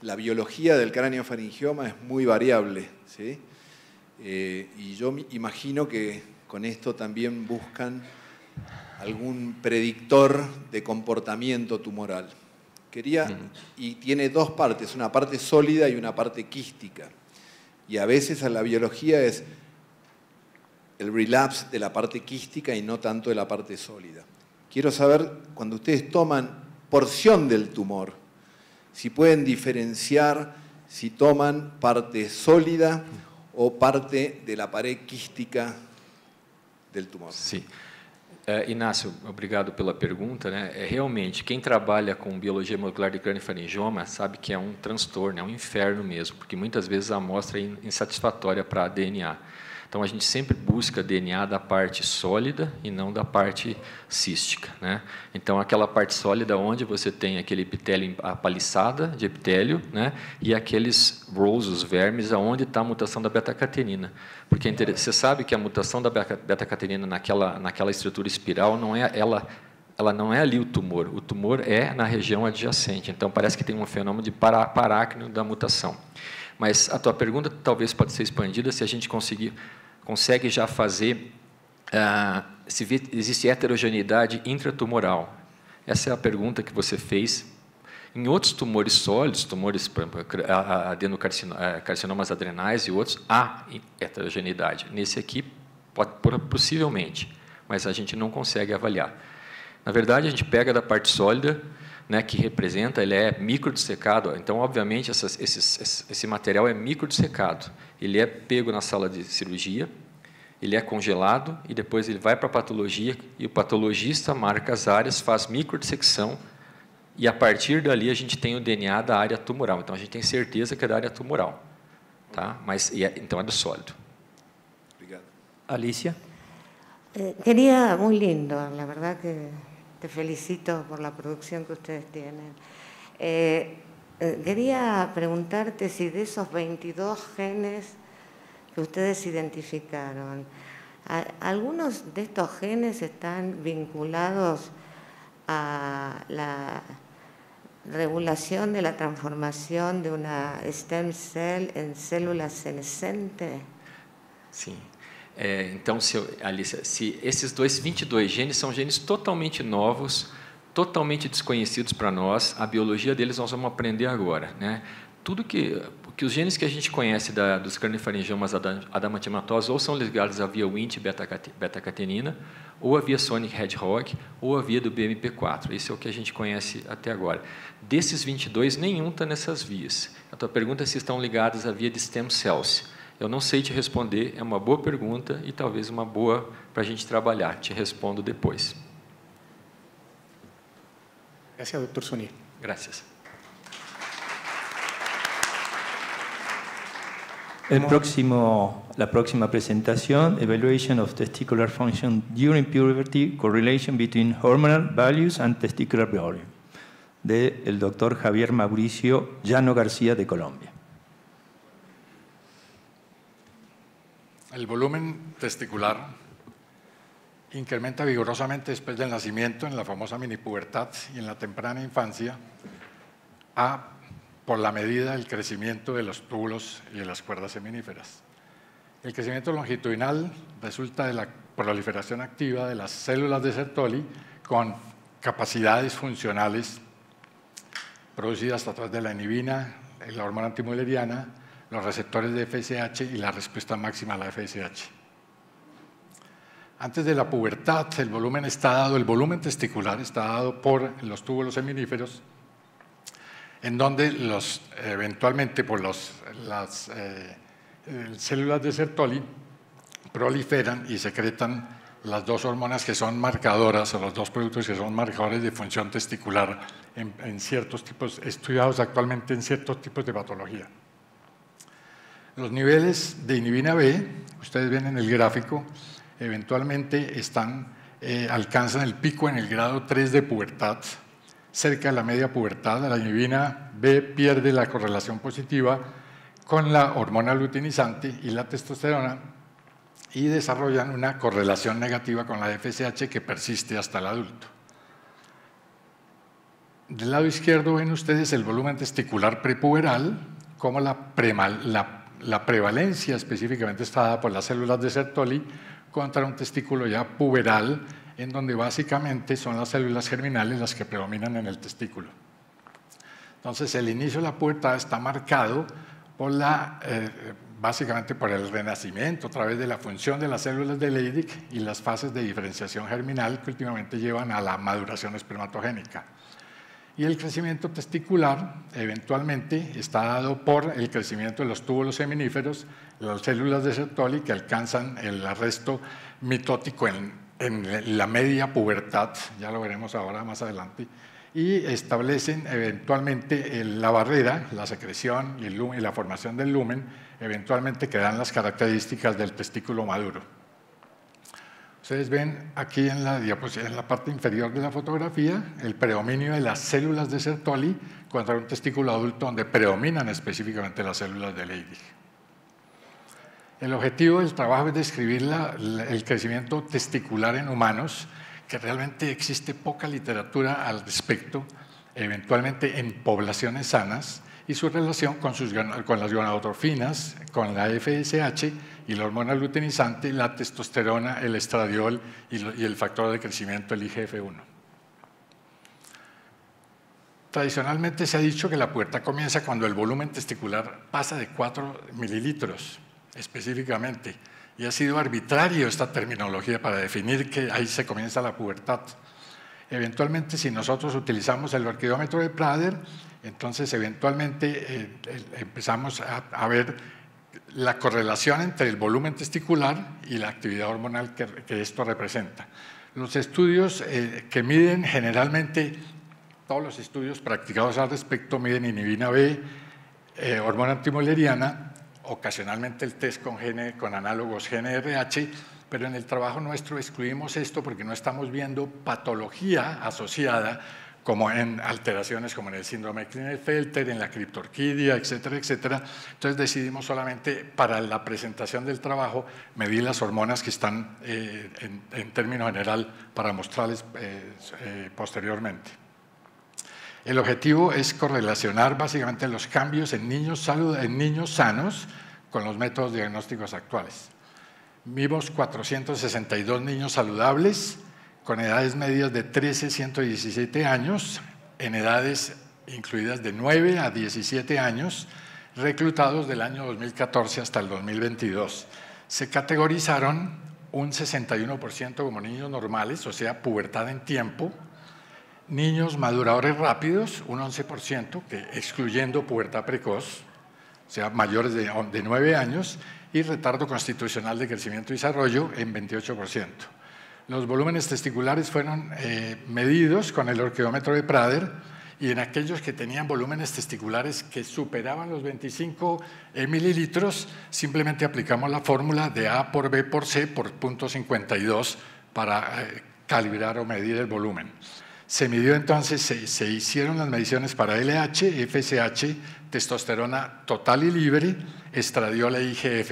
la biología del craneofaringioma es muy variable, ¿sí? Y yo imagino que con esto también buscan algún predictor de comportamiento tumoral. Y tiene dos partes, una parte sólida y una parte quística. Y a veces a la biología es el relapse de la parte quística y no tanto de la parte sólida. Quiero saber, cuando ustedes toman porción del tumor, si pueden diferenciar si toman parte sólida o parte de la pared quística del tumor. Sim. Inácio, obrigado pela pergunta, né? Realmente, quem trabalha com biologia molecular de craniofaringioma sabe que é um transtorno, é um inferno mesmo, porque muitas vezes a amostra é insatisfatória para DNA. Então, a gente sempre busca DNA da parte sólida e não da parte cística, né? Então, aquela parte sólida onde você tem aquele epitélio, a paliçada de epitélio, né? E aqueles rolls, os vermes, aonde está a mutação da beta-catenina. Porque você sabe que a mutação da beta-catenina naquela estrutura espiral, ela não é ali o tumor é na região adjacente. Então, parece que tem um fenômeno de parácnio da mutação. Mas a tua pergunta talvez pode ser expandida se a gente consegue já fazer, se existe heterogeneidade intratumoral. Essa é a pergunta que você fez. Em outros tumores sólidos, tumores, adenocarcinomas adrenais e outros, há heterogeneidade. Nesse aqui, possivelmente, mas a gente não consegue avaliar. Na verdade, a gente pega da parte sólida, né, que representa, ele é microdissecado. Então, obviamente, esse material é microdissecado. Ele é pego na sala de cirurgia, ele é congelado e depois ele vai para a patologia e o patologista marca as áreas, faz microdissecção e, a partir dali, a gente tem o DNA da área tumoral. Então, a gente tem certeza que é da área tumoral. Tá? Mas, então, é do sólido. Obrigado. Alicia? Quería, muy lindo, la verdad que te felicito por la producción que ustedes tienen. Quería preguntarte si de esos 22 genes que ustedes identificaron, ¿algunos de estos genes están vinculados a la regulación de la transformación de una stem cell en célula senescente? Sim. Então, Alicia, se esses 22 genes são genes totalmente novos, totalmente desconhecidos para nós, a biologia deles nós vamos aprender agora, né? Tudo que os genes que a gente conhece dos craniofaringiomas adamantiumatosos ou são ligados à via Wnt beta-catenina, ou à via Sonic Hedgehog, ou à via do BMP4. Esse é o que a gente conhece até agora. Desses 22, nenhum está nessas vias. A tua pergunta é se estão ligados à via de stem cells. Eu não sei te responder, é uma boa pergunta e talvez uma boa para a gente trabalhar. Te respondo depois. Gracias, doctor Sonir. Gracias. La próxima presentación, Evaluation of Testicular Function During Puberty, Correlation Between Hormonal Values and Testicular Volume, del doctor Javier Mauricio Llano García de Colombia. El volumen testicular incrementa vigorosamente después del nacimiento, en la famosa minipubertad y en la temprana infancia, por la medida del crecimiento de los túbulos y de las cuerdas seminíferas. El crecimiento longitudinal resulta de la proliferación activa de las células de Sertoli con capacidades funcionales producidas a través de la inhibina, la hormona antimülleriana, los receptores de FSH y la respuesta máxima a la FSH. Antes de la pubertad, el volumen testicular está dado por los túbulos seminíferos, en donde eventualmente por las células de Sertoli proliferan y secretan las dos hormonas que son marcadoras, o los dos productos que son marcadores de función testicular en ciertos tipos, estudiados actualmente en ciertos tipos de patología. Los niveles de inhibina B, ustedes ven en el gráfico, eventualmente alcanzan el pico en el grado 3 de pubertad. Cerca de la media pubertad, la inhibina B pierde la correlación positiva con la hormona luteinizante y la testosterona y desarrollan una correlación negativa con la FSH que persiste hasta el adulto. Del lado izquierdo ven ustedes el volumen testicular prepuberal, como la prevalencia específicamente está dada por las células de Sertoli contra un testículo ya puberal, en donde básicamente son las células germinales las que predominan en el testículo. Entonces, el inicio de la pubertad está marcado por básicamente por el renacimiento a través de la función de las células de Leydig y las fases de diferenciación germinal que últimamente llevan a la maduración espermatogénica. Y el crecimiento testicular eventualmente está dado por el crecimiento de los túbulos seminíferos, las células de Sertoli que alcanzan el arresto mitótico en la media pubertad, ya lo veremos ahora más adelante, y establecen eventualmente la barrera, la secreción y la formación del lumen, eventualmente que dan las características del testículo maduro. Ustedes ven aquí en la parte inferior de la fotografía el predominio de las células de Sertoli contra un testículo adulto donde predominan específicamente las células de Leydig. El objetivo del trabajo es describir el crecimiento testicular en humanos, que realmente existe poca literatura al respecto, eventualmente en poblaciones sanas, y su relación con las gonadotrofinas, con la FSH y la hormona luteinizante, la testosterona, el estradiol y el factor de crecimiento, el IGF-1. Tradicionalmente se ha dicho que la pubertad comienza cuando el volumen testicular pasa de 4 mililitros específicamente, y ha sido arbitrario esta terminología para definir que ahí se comienza la pubertad. Eventualmente, si nosotros utilizamos el orquidómetro de Prader, entonces eventualmente empezamos a ver la correlación entre el volumen testicular y la actividad hormonal que esto representa. Los estudios que miden generalmente, todos los estudios practicados al respecto miden inhibina B, hormona antimülleriana, ocasionalmente el test con análogos GNRH, pero en el trabajo nuestro excluimos esto porque no estamos viendo patología asociada como en alteraciones como en el síndrome de Klinefelter, en la criptorquidia, etcétera, etcétera. Entonces decidimos solamente para la presentación del trabajo medir las hormonas que están en término general para mostrarles posteriormente. El objetivo es correlacionar básicamente los cambios en niños sanos con los métodos diagnósticos actuales. Vimos 462 niños saludables con edades medias de 13 a 117 años, en edades incluidas de 9 a 17 años, reclutados del año 2014 hasta el 2022. Se categorizaron un 61% como niños normales, o sea, pubertad en tiempo, niños maduradores rápidos, un 11%, excluyendo pubertad precoz, o sea, mayores de 9 años, y retardo constitucional de crecimiento y desarrollo en 28%. Los volúmenes testiculares fueron medidos con el orquidómetro de Prader, y en aquellos que tenían volúmenes testiculares que superaban los 25 mililitros, simplemente aplicamos la fórmula de A por B por C por 0.52 para calibrar o medir el volumen. Se midió entonces, se hicieron las mediciones para LH, FSH, testosterona total y libre, estradiol e IGF.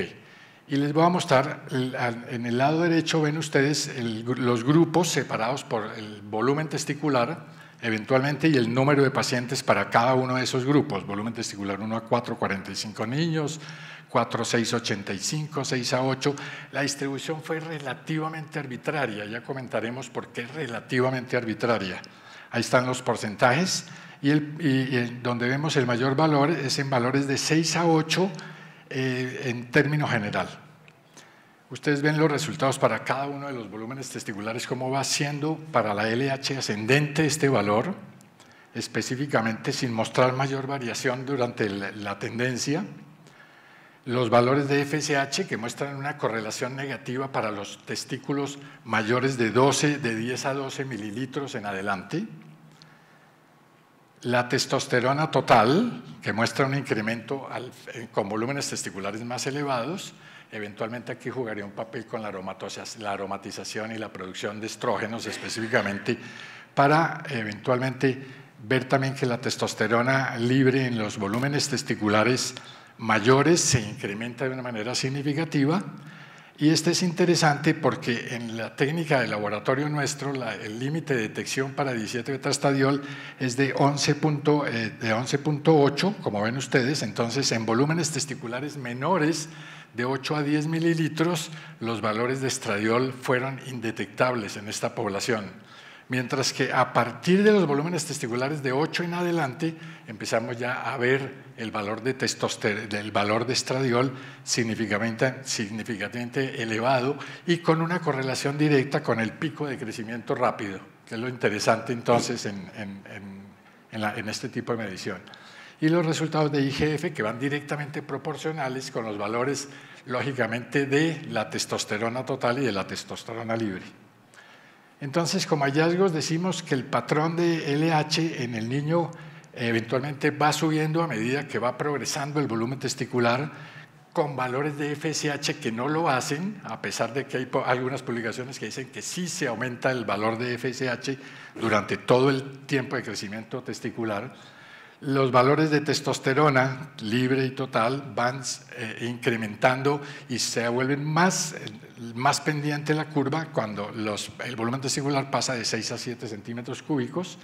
Y les voy a mostrar, en el lado derecho ven ustedes los grupos separados por el volumen testicular, eventualmente, y el número de pacientes para cada uno de esos grupos. Volumen testicular 1 a 4, 45 niños, 4 a 6, 85, 6 a 8. La distribución fue relativamente arbitraria, ya comentaremos por qué es relativamente arbitraria. Ahí están los porcentajes, y donde vemos el mayor valor es en valores de 6 a 8 en término general. Ustedes ven los resultados para cada uno de los volúmenes testiculares, cómo va siendo para la LH ascendente este valor, específicamente sin mostrar mayor variación durante la tendencia. Los valores de FSH que muestran una correlación negativa para los testículos mayores de 10 a 12 mililitros en adelante. La testosterona total, que muestra un incremento con volúmenes testiculares más elevados. Eventualmente aquí jugaría un papel con la aromatización y la producción de estrógenos específicamente para eventualmente ver también que la testosterona libre en los volúmenes testiculares mayores se incrementa de una manera significativa. Y este es interesante porque en la técnica de laboratorio nuestro el límite de detección para 17-beta-estadiol es de 11.8, como ven ustedes. Entonces, en volúmenes testiculares menores de 8 a 10 mililitros, los valores de estradiol fueron indetectables en esta población. Mientras que a partir de los volúmenes testiculares de 8 en adelante, empezamos ya a ver el valor de estradiol significativamente elevado y con una correlación directa con el pico de crecimiento rápido, que es lo interesante entonces en este tipo de medición. Y los resultados de IGF que van directamente proporcionales con los valores, lógicamente, de la testosterona total y de la testosterona libre. Entonces, como hallazgos decimos que el patrón de LH en el niño eventualmente va subiendo a medida que va progresando el volumen testicular, con valores de FSH que no lo hacen, a pesar de que hay algunas publicaciones que dicen que sí se aumenta el valor de FSH durante todo el tiempo de crecimiento testicular. Los valores de testosterona libre y total van incrementando y se vuelven más pendiente la curva cuando el volumen testicular pasa de 6 a 7 centímetros cúbicos.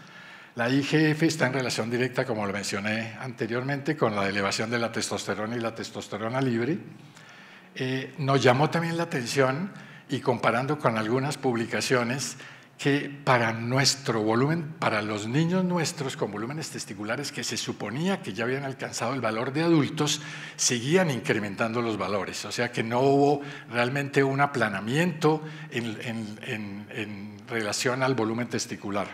La IGF está en relación directa, como lo mencioné anteriormente, con la elevación de la testosterona y la testosterona libre. Nos llamó también la atención, y comparando con algunas publicaciones, que para nuestro volumen, para los niños nuestros con volúmenes testiculares que se suponía que ya habían alcanzado el valor de adultos, seguían incrementando los valores. O sea que no hubo realmente un aplanamiento en relación al volumen testicular.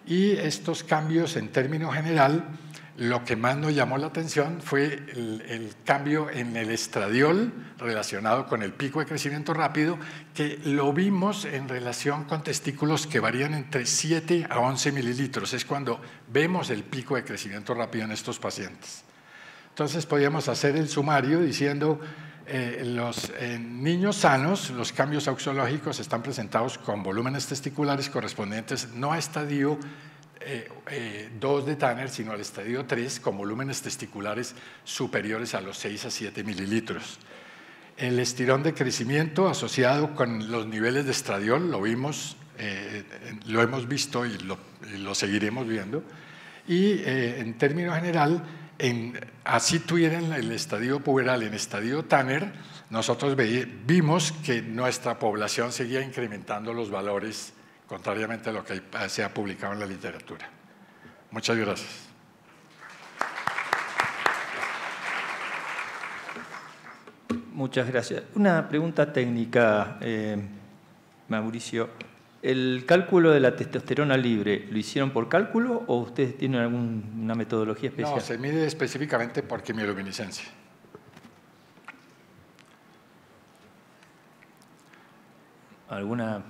Y estos cambios en término general, lo que más nos llamó la atención fue el cambio en el estradiol relacionado con el pico de crecimiento rápido, que lo vimos en relación con testículos que varían entre 7 a 11 mililitros. Es cuando vemos el pico de crecimiento rápido en estos pacientes. Entonces podíamos hacer el sumario diciendo los niños sanos, los cambios auxiológicos están presentados con volúmenes testiculares correspondientes no a estadio 2 de Tanner, sino al estadio 3, con volúmenes testiculares superiores a los 6 a 7 mililitros. El estirón de crecimiento asociado con los niveles de estradiol lo vimos, lo hemos visto y lo seguiremos viendo. Y en términos general, así tuvieran el estadio puberal en estadio Tanner, nosotros vimos que nuestra población seguía incrementando los valores, contrariamente a lo que se ha publicado en la literatura. Muchas gracias. Muchas gracias. Una pregunta técnica, Mauricio. ¿El cálculo de la testosterona libre lo hicieron por cálculo o ustedes tienen alguna metodología especial? No, se mide específicamente por quimioluminiscencia. ¿Alguna?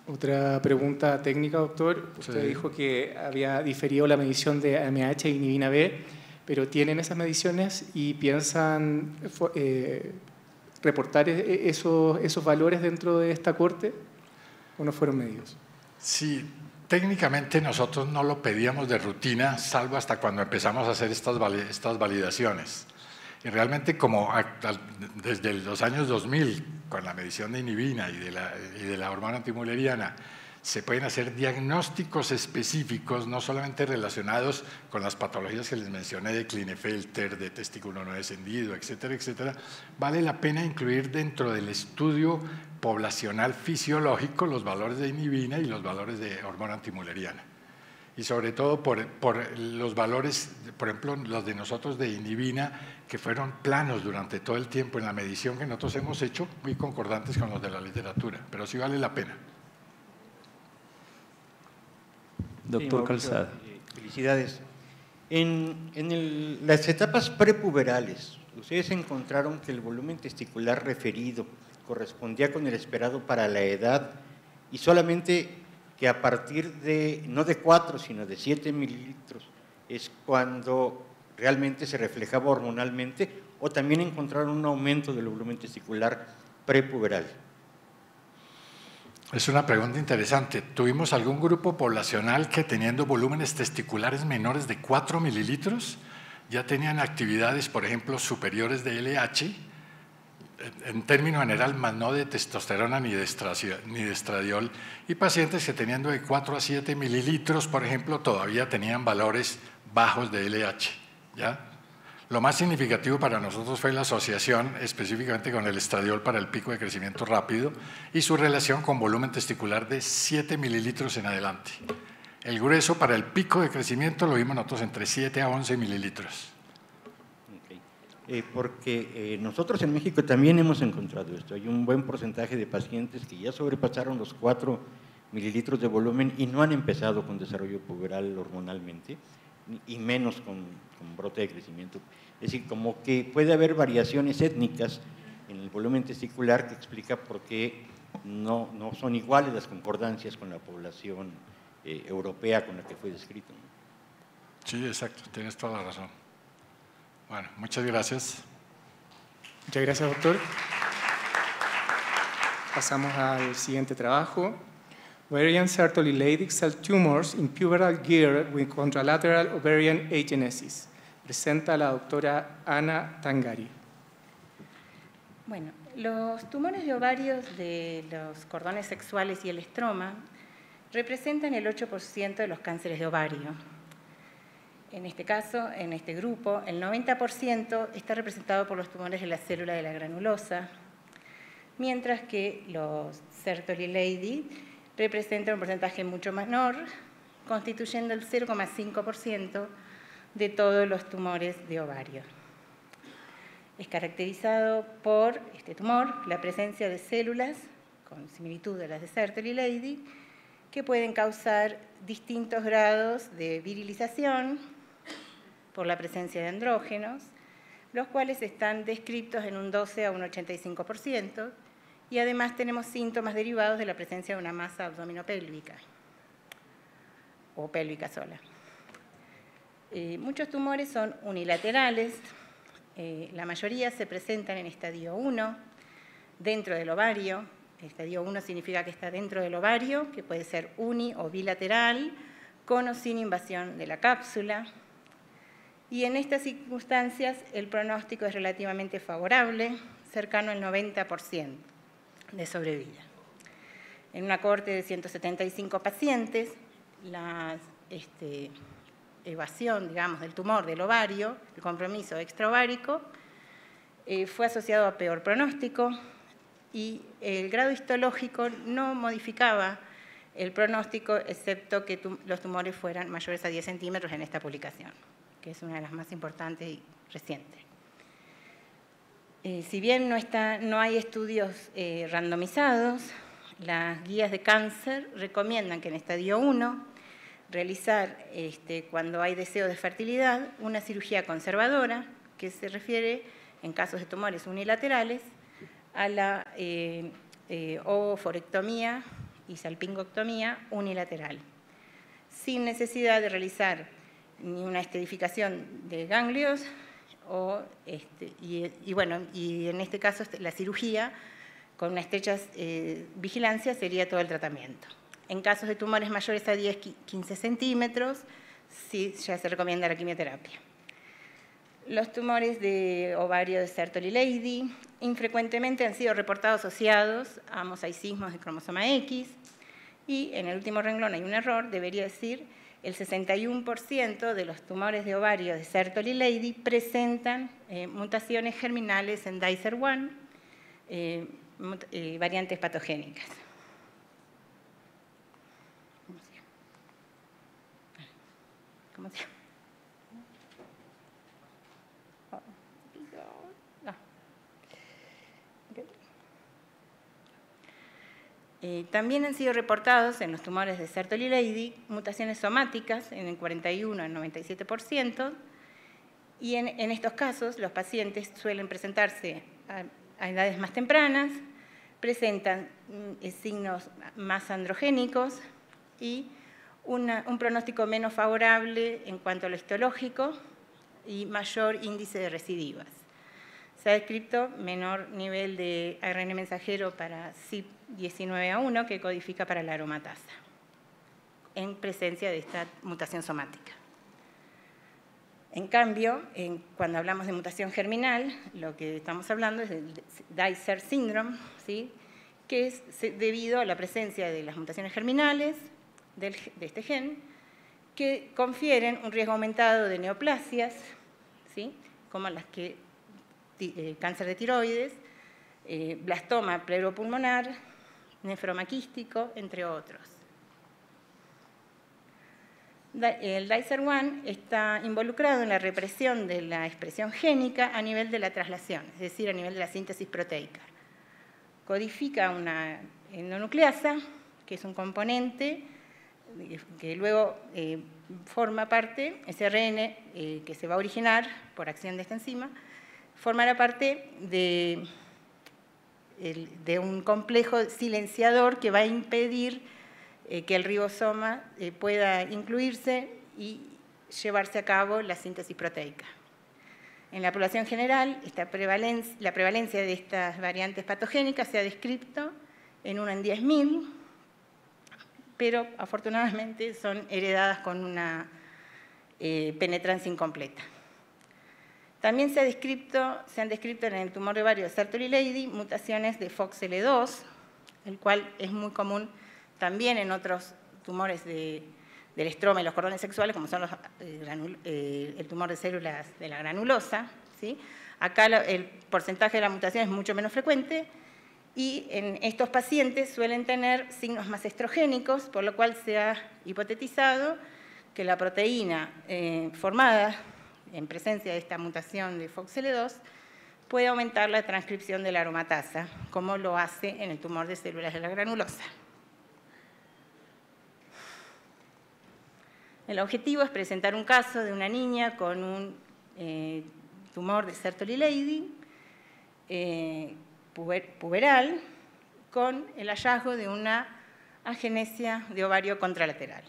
Otra pregunta técnica, doctor. Usted dijo que había diferido la medición de AMH y inhibina B, pero ¿tienen esas mediciones y piensan reportar esos valores dentro de esta corte o no fueron medidos? Sí, técnicamente nosotros no lo pedíamos de rutina, salvo hasta cuando empezamos a hacer estas validaciones. Y realmente desde los años 2000, con la medición de inhibina y de la hormona antimülleriana, se pueden hacer diagnósticos específicos, no solamente relacionados con las patologías que les mencioné de Klinefelter, de testículo no descendido, etcétera, etcétera. Vale la pena incluir dentro del estudio poblacional fisiológico los valores de inhibina y los valores de hormona antimülleriana. y sobre todo por los valores, por ejemplo, los de nosotros de inhibina, que fueron planos durante todo el tiempo en la medición que nosotros hemos hecho, muy concordantes con los de la literatura, pero sí vale la pena. Doctor Sí, Calzada. Felicidades. En las etapas prepuberales, ustedes encontraron que el volumen testicular referido correspondía con el esperado para la edad y solamente que a partir de, no de 4, sino de 7 mililitros, es cuando realmente se reflejaba hormonalmente, o también encontraron un aumento del volumen testicular prepuberal. Es una pregunta interesante. ¿Tuvimos algún grupo poblacional que teniendo volúmenes testiculares menores de 4 mililitros ya tenían actividades, por ejemplo, superiores de LH, en términos general, más no de testosterona ni de estradiol, y pacientes que teniendo de 4 a 7 mililitros, por ejemplo, todavía tenían valores bajos de LH, ¿ya? Lo más significativo para nosotros fue la asociación específicamente con el estradiol para el pico de crecimiento rápido y su relación con volumen testicular de 7 mililitros en adelante. El grueso para el pico de crecimiento lo vimos nosotros entre 7 a 11 mililitros. Porque nosotros en México también hemos encontrado esto. Hay un buen porcentaje de pacientes que ya sobrepasaron los 4 mililitros de volumen y no han empezado con desarrollo puberal hormonalmente, y menos con brote de crecimiento. Es decir, como que puede haber variaciones étnicas en el volumen testicular que explica por qué no son iguales las concordancias con la población europea con la que fue descrito. Sí, exacto, tienes toda la razón. Bueno, muchas gracias. Muchas gracias, doctor. Pasamos al siguiente trabajo. Ovarian Sertoli-Leydig cell tumors in pubertal gear with contralateral ovarian agenesis. Presenta la doctora Ana Tangari. Bueno, los tumores de ovarios de los cordones sexuales y el estroma representan el 8% de los cánceres de ovario. En este caso, en este grupo, el 90% está representado por los tumores de la célula de la granulosa, mientras que los Sertoli-Leydig representan un porcentaje mucho menor, constituyendo el 0,5% de todos los tumores de ovario. Es caracterizado por este tumor la presencia de células con similitud a las de Sertoli-Leydig que pueden causar distintos grados de virilización por la presencia de andrógenos, los cuales están descritos en un 12 a un 85%, y además tenemos síntomas derivados de la presencia de una masa abdominopélvica o pélvica sola. Muchos tumores son unilaterales, la mayoría se presentan en estadio 1, dentro del ovario. Estadio 1 significa que está dentro del ovario, que puede ser uni o bilateral, con o sin invasión de la cápsula. Y en estas circunstancias el pronóstico es relativamente favorable, cercano al 90% de sobrevida. En una cohorte de 175 pacientes, la evasión, digamos, del tumor del ovario, el compromiso extraovárico, fue asociado a peor pronóstico y el grado histológico no modificaba el pronóstico, excepto que los tumores fueran mayores a 10 centímetros en esta publicación, que es una de las más importantes y recientes. Si bien no hay estudios randomizados, las guías de cáncer recomiendan que en estadio 1 realizar, cuando hay deseo de fertilidad, una cirugía conservadora, que se refiere, en casos de tumores unilaterales, a la ovoforectomía y salpingoctomía unilateral, sin necesidad de realizar ni una estedificación de ganglios, y en este caso la cirugía con una estrecha vigilancia sería todo el tratamiento. En casos de tumores mayores a 10-15 centímetros, sí, ya se recomienda la quimioterapia. Los tumores de ovario de Sertoli-Leydig infrecuentemente han sido reportados asociados a mosaicismos de cromosoma X, y en el último renglón hay un error, debería decir el 61% de los tumores de ovario de Sertoli-Leydig presentan mutaciones germinales en Dicer1, variantes patogénicas. ¿cómo se llama? También han sido reportados en los tumores de Sertoli-Leydig mutaciones somáticas en el 41 al 97%, y en estos casos los pacientes suelen presentarse a edades más tempranas, presentan signos más androgénicos y un pronóstico menos favorable en cuanto a lo histológico y mayor índice de recidivas. Se ha descrito menor nivel de ARN mensajero para CYP19A1 que codifica para la aromatasa, en presencia de esta mutación somática. En cambio, cuando hablamos de mutación germinal, lo que estamos hablando es del Dicer síndrome, ¿sí?, que es debido a la presencia de las mutaciones germinales de este gen, que confieren un riesgo aumentado de neoplasias, ¿sí?, como las que cáncer de tiroides, blastoma pleuropulmonar, nefroma quístico, entre otros. El Dicer1 está involucrado en la represión de la expresión génica a nivel de la traslación, es decir, a nivel de la síntesis proteica. Codifica una endonucleasa, que es un componente que luego forma parte, ese ARN que se va a originar por acción de esta enzima, formará parte de un complejo silenciador que va a impedir que el ribosoma pueda incluirse y llevarse a cabo la síntesis proteica. En la población general, la prevalencia de estas variantes patogénicas se ha descrito en 1 en 10.000, pero afortunadamente son heredadas con una penetrancia incompleta. También se han descrito en el tumor de ovario de Sertoli-Leydig mutaciones de FOXL2, el cual es muy común también en otros tumores del estroma y los cordones sexuales, como son el tumor de células de la granulosa, ¿sí? Acá el porcentaje de la mutación es mucho menos frecuente y en estos pacientes suelen tener signos más estrogénicos, por lo cual se ha hipotetizado que la proteína formada en presencia de esta mutación de FOXL2 puede aumentar la transcripción de la aromatasa, como lo hace en el tumor de células de la granulosa. El objetivo es presentar un caso de una niña con un tumor de Sertoli-Leydig puberal con el hallazgo de una agenesia de ovario contralateral.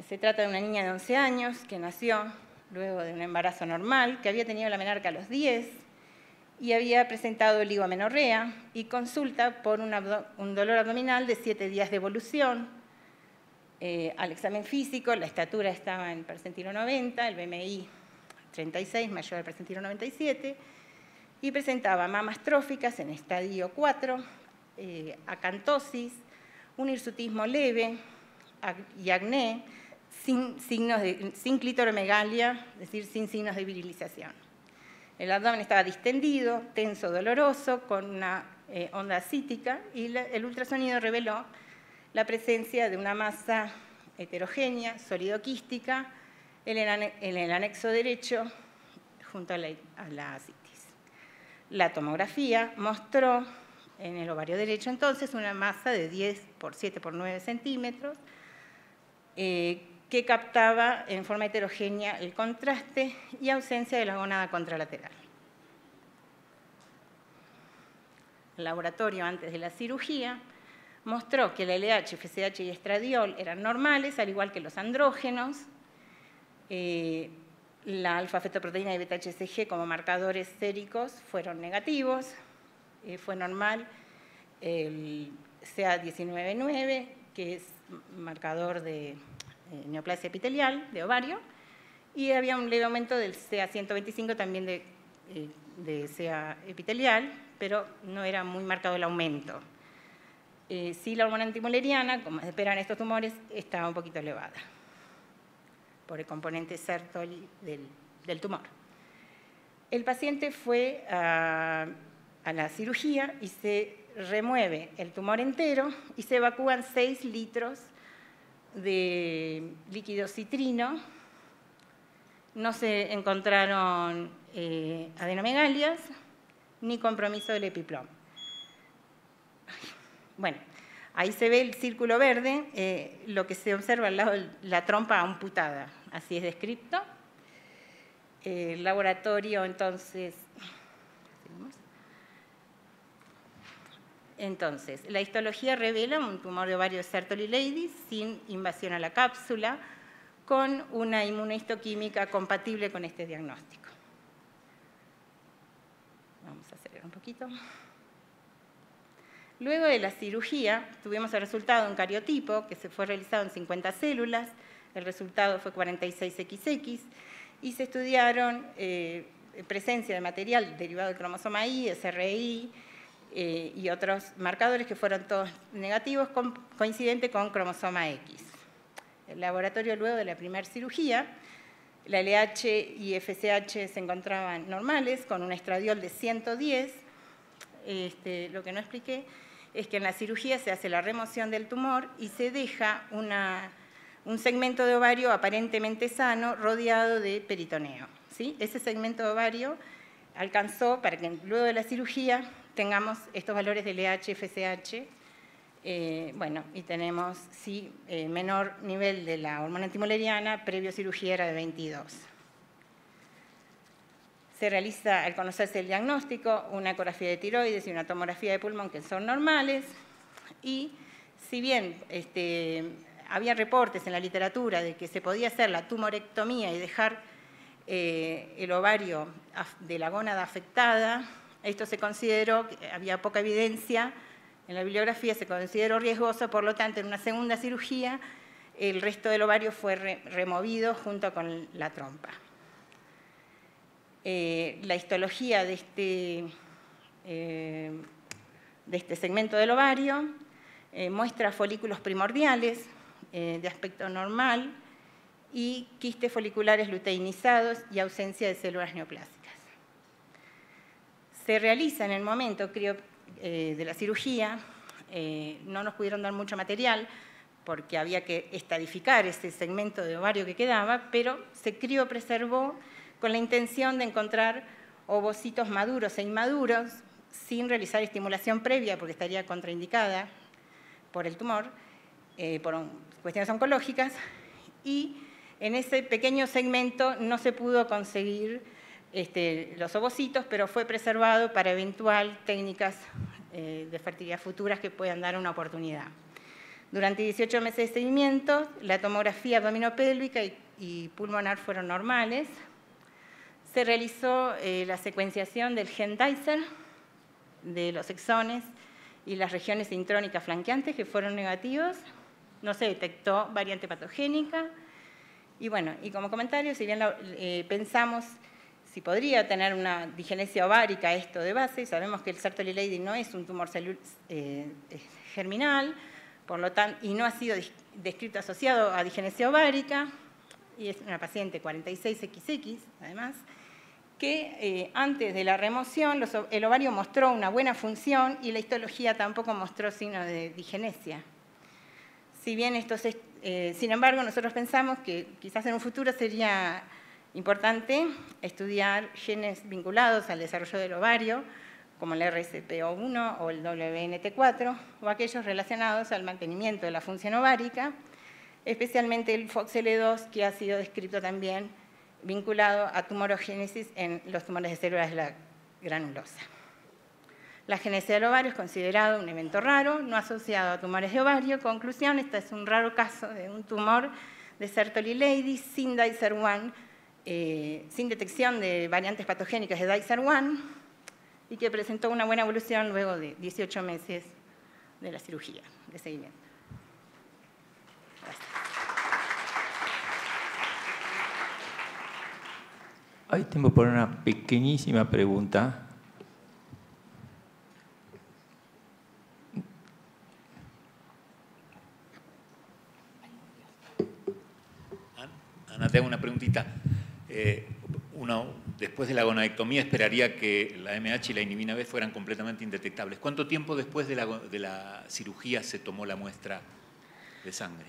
Se trata de una niña de 11 años que nació luego de un embarazo normal, que había tenido la menarca a los 10 y había presentado oligomenorrea y consulta por un dolor abdominal de 7 días de evolución. Al examen físico, la estatura estaba en percentilo 90, el BMI 36, mayor al percentilo 97, y presentaba mamas tróficas en estadio 4, acantosis, un hirsutismo leve y acné, sin clitoromegalia, es decir, sin signos de virilización. El abdomen estaba distendido, tenso, doloroso, con una onda ascítica, y el ultrasonido reveló la presencia de una masa heterogénea, sólido-quística, en el anexo derecho, junto a la ascitis. La tomografía mostró en el ovario derecho, entonces, una masa de 10 por 7 por 9 centímetros, que captaba en forma heterogénea el contraste y ausencia de la gónada contralateral. El laboratorio antes de la cirugía mostró que la LH, FSH y estradiol eran normales, al igual que los andrógenos. La alfa-fetoproteína y beta-HCG como marcadores séricos fueron negativos. Fue normal el CA19-9, que es marcador de neoplasia epitelial de ovario, y había un leve aumento del CA125 también de CA epitelial, pero no era muy marcado el aumento. Sí, la hormona antimoleriana, como se espera en estos tumores, estaba un poquito elevada por el componente Sertoli del tumor. El paciente fue a la cirugía y se remueve el tumor entero y se evacúan 6 litros de líquido citrino, no se encontraron adenomegalias ni compromiso del epiplomo. Bueno, ahí se ve el círculo verde, lo que se observa al lado de la trompa amputada, así es descrito. El laboratorio, entonces, la histología revela un tumor de ovario de Sertoli leydi sin invasión a la cápsula, con una inmunohistoquímica compatible con este diagnóstico. Vamos a acelerar un poquito. Luego de la cirugía, tuvimos el resultado de un cariotipo que se fue realizado en 50 células, el resultado fue 46XX, y se estudiaron presencia de material derivado del cromosoma Y, SRI, y otros marcadores que fueron todos negativos, coincidente con cromosoma X. El laboratorio, luego de la primera cirugía, la LH y FSH se encontraban normales, con un estradiol de 110. Lo que no expliqué es que en la cirugía se hace la remoción del tumor y se deja un segmento de ovario aparentemente sano rodeado de peritoneo, ¿sí? Ese segmento de ovario alcanzó, para que luego de la cirugía tengamos estos valores de LH, FSH, y tenemos, sí, menor nivel de la hormona antimoleriana, previo cirugía era de 22. Se realiza, al conocerse el diagnóstico, una ecografía de tiroides y una tomografía de pulmón que son normales, y si bien había reportes en la literatura de que se podía hacer la tumorectomía y dejar el ovario de la gónada afectada, esto se consideró, había poca evidencia en la bibliografía, se consideró riesgoso, por lo tanto, en una segunda cirugía, el resto del ovario fue removido junto con la trompa. La histología de este segmento del ovario muestra folículos primordiales de aspecto normal y quistes foliculares luteinizados y ausencia de células neoplásicas. Se realiza en el momento de la cirugía, no nos pudieron dar mucho material porque había que estadificar ese segmento de ovario que quedaba, pero se criopreservó con la intención de encontrar ovocitos maduros e inmaduros sin realizar estimulación previa porque estaría contraindicada por el tumor, por cuestiones oncológicas, y en ese pequeño segmento no se pudo conseguir los ovocitos, pero fue preservado para eventual técnicas de fertilidad futuras que puedan dar una oportunidad. Durante 18 meses de seguimiento, la tomografía abdominopélvica y pulmonar fueron normales. Se realizó la secuenciación del gen Dicer, de los exones y las regiones intrónicas flanqueantes, que fueron negativos. No se detectó variante patogénica. Y bueno, y como comentario, si bien pensamos si podría tener una digenesia ovárica esto de base, sabemos que el Sertoli leydi no es un tumor germinal, por lo tanto, y no ha sido descrito asociado a digenesia ovárica, y es una paciente 46XX, además, que antes de la remoción el ovario mostró una buena función y la histología tampoco mostró signos de digenesia. Si bien sin embargo, nosotros pensamos que quizás en un futuro sería importante estudiar genes vinculados al desarrollo del ovario, como el RSPO1 o el WNT4, o aquellos relacionados al mantenimiento de la función ovárica, especialmente el FOXL2, que ha sido descrito también vinculado a tumorogénesis en los tumores de células de la granulosa. La genesia del ovario es considerado un evento raro, no asociado a tumores de ovario. Conclusión, este es un raro caso de un tumor de Sertoli leydi sin Dicer1, sin detección de variantes patogénicas de Dicer1 y que presentó una buena evolución luego de 18 meses de la cirugía de seguimiento. Gracias. Hay tiempo para una pequeñísima pregunta. Ana, te hago una preguntita. Uno, después de la gonadectomía, esperaría que la MH y la inhibina B fueran completamente indetectables. ¿Cuánto tiempo después de la cirugía se tomó la muestra de sangre?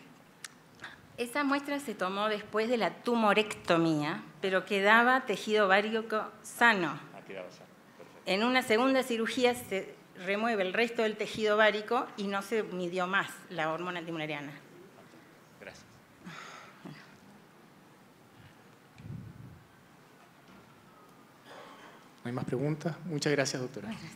Esa muestra se tomó después de la tumorectomía, pero quedaba tejido ovárico sano. Quedaba sano. Perfecto. En una segunda cirugía se remueve el resto del tejido ovárico y no se midió más la hormona antimunariana. Gracias. ¿No hay más preguntas? Muchas gracias, doctora. Gracias.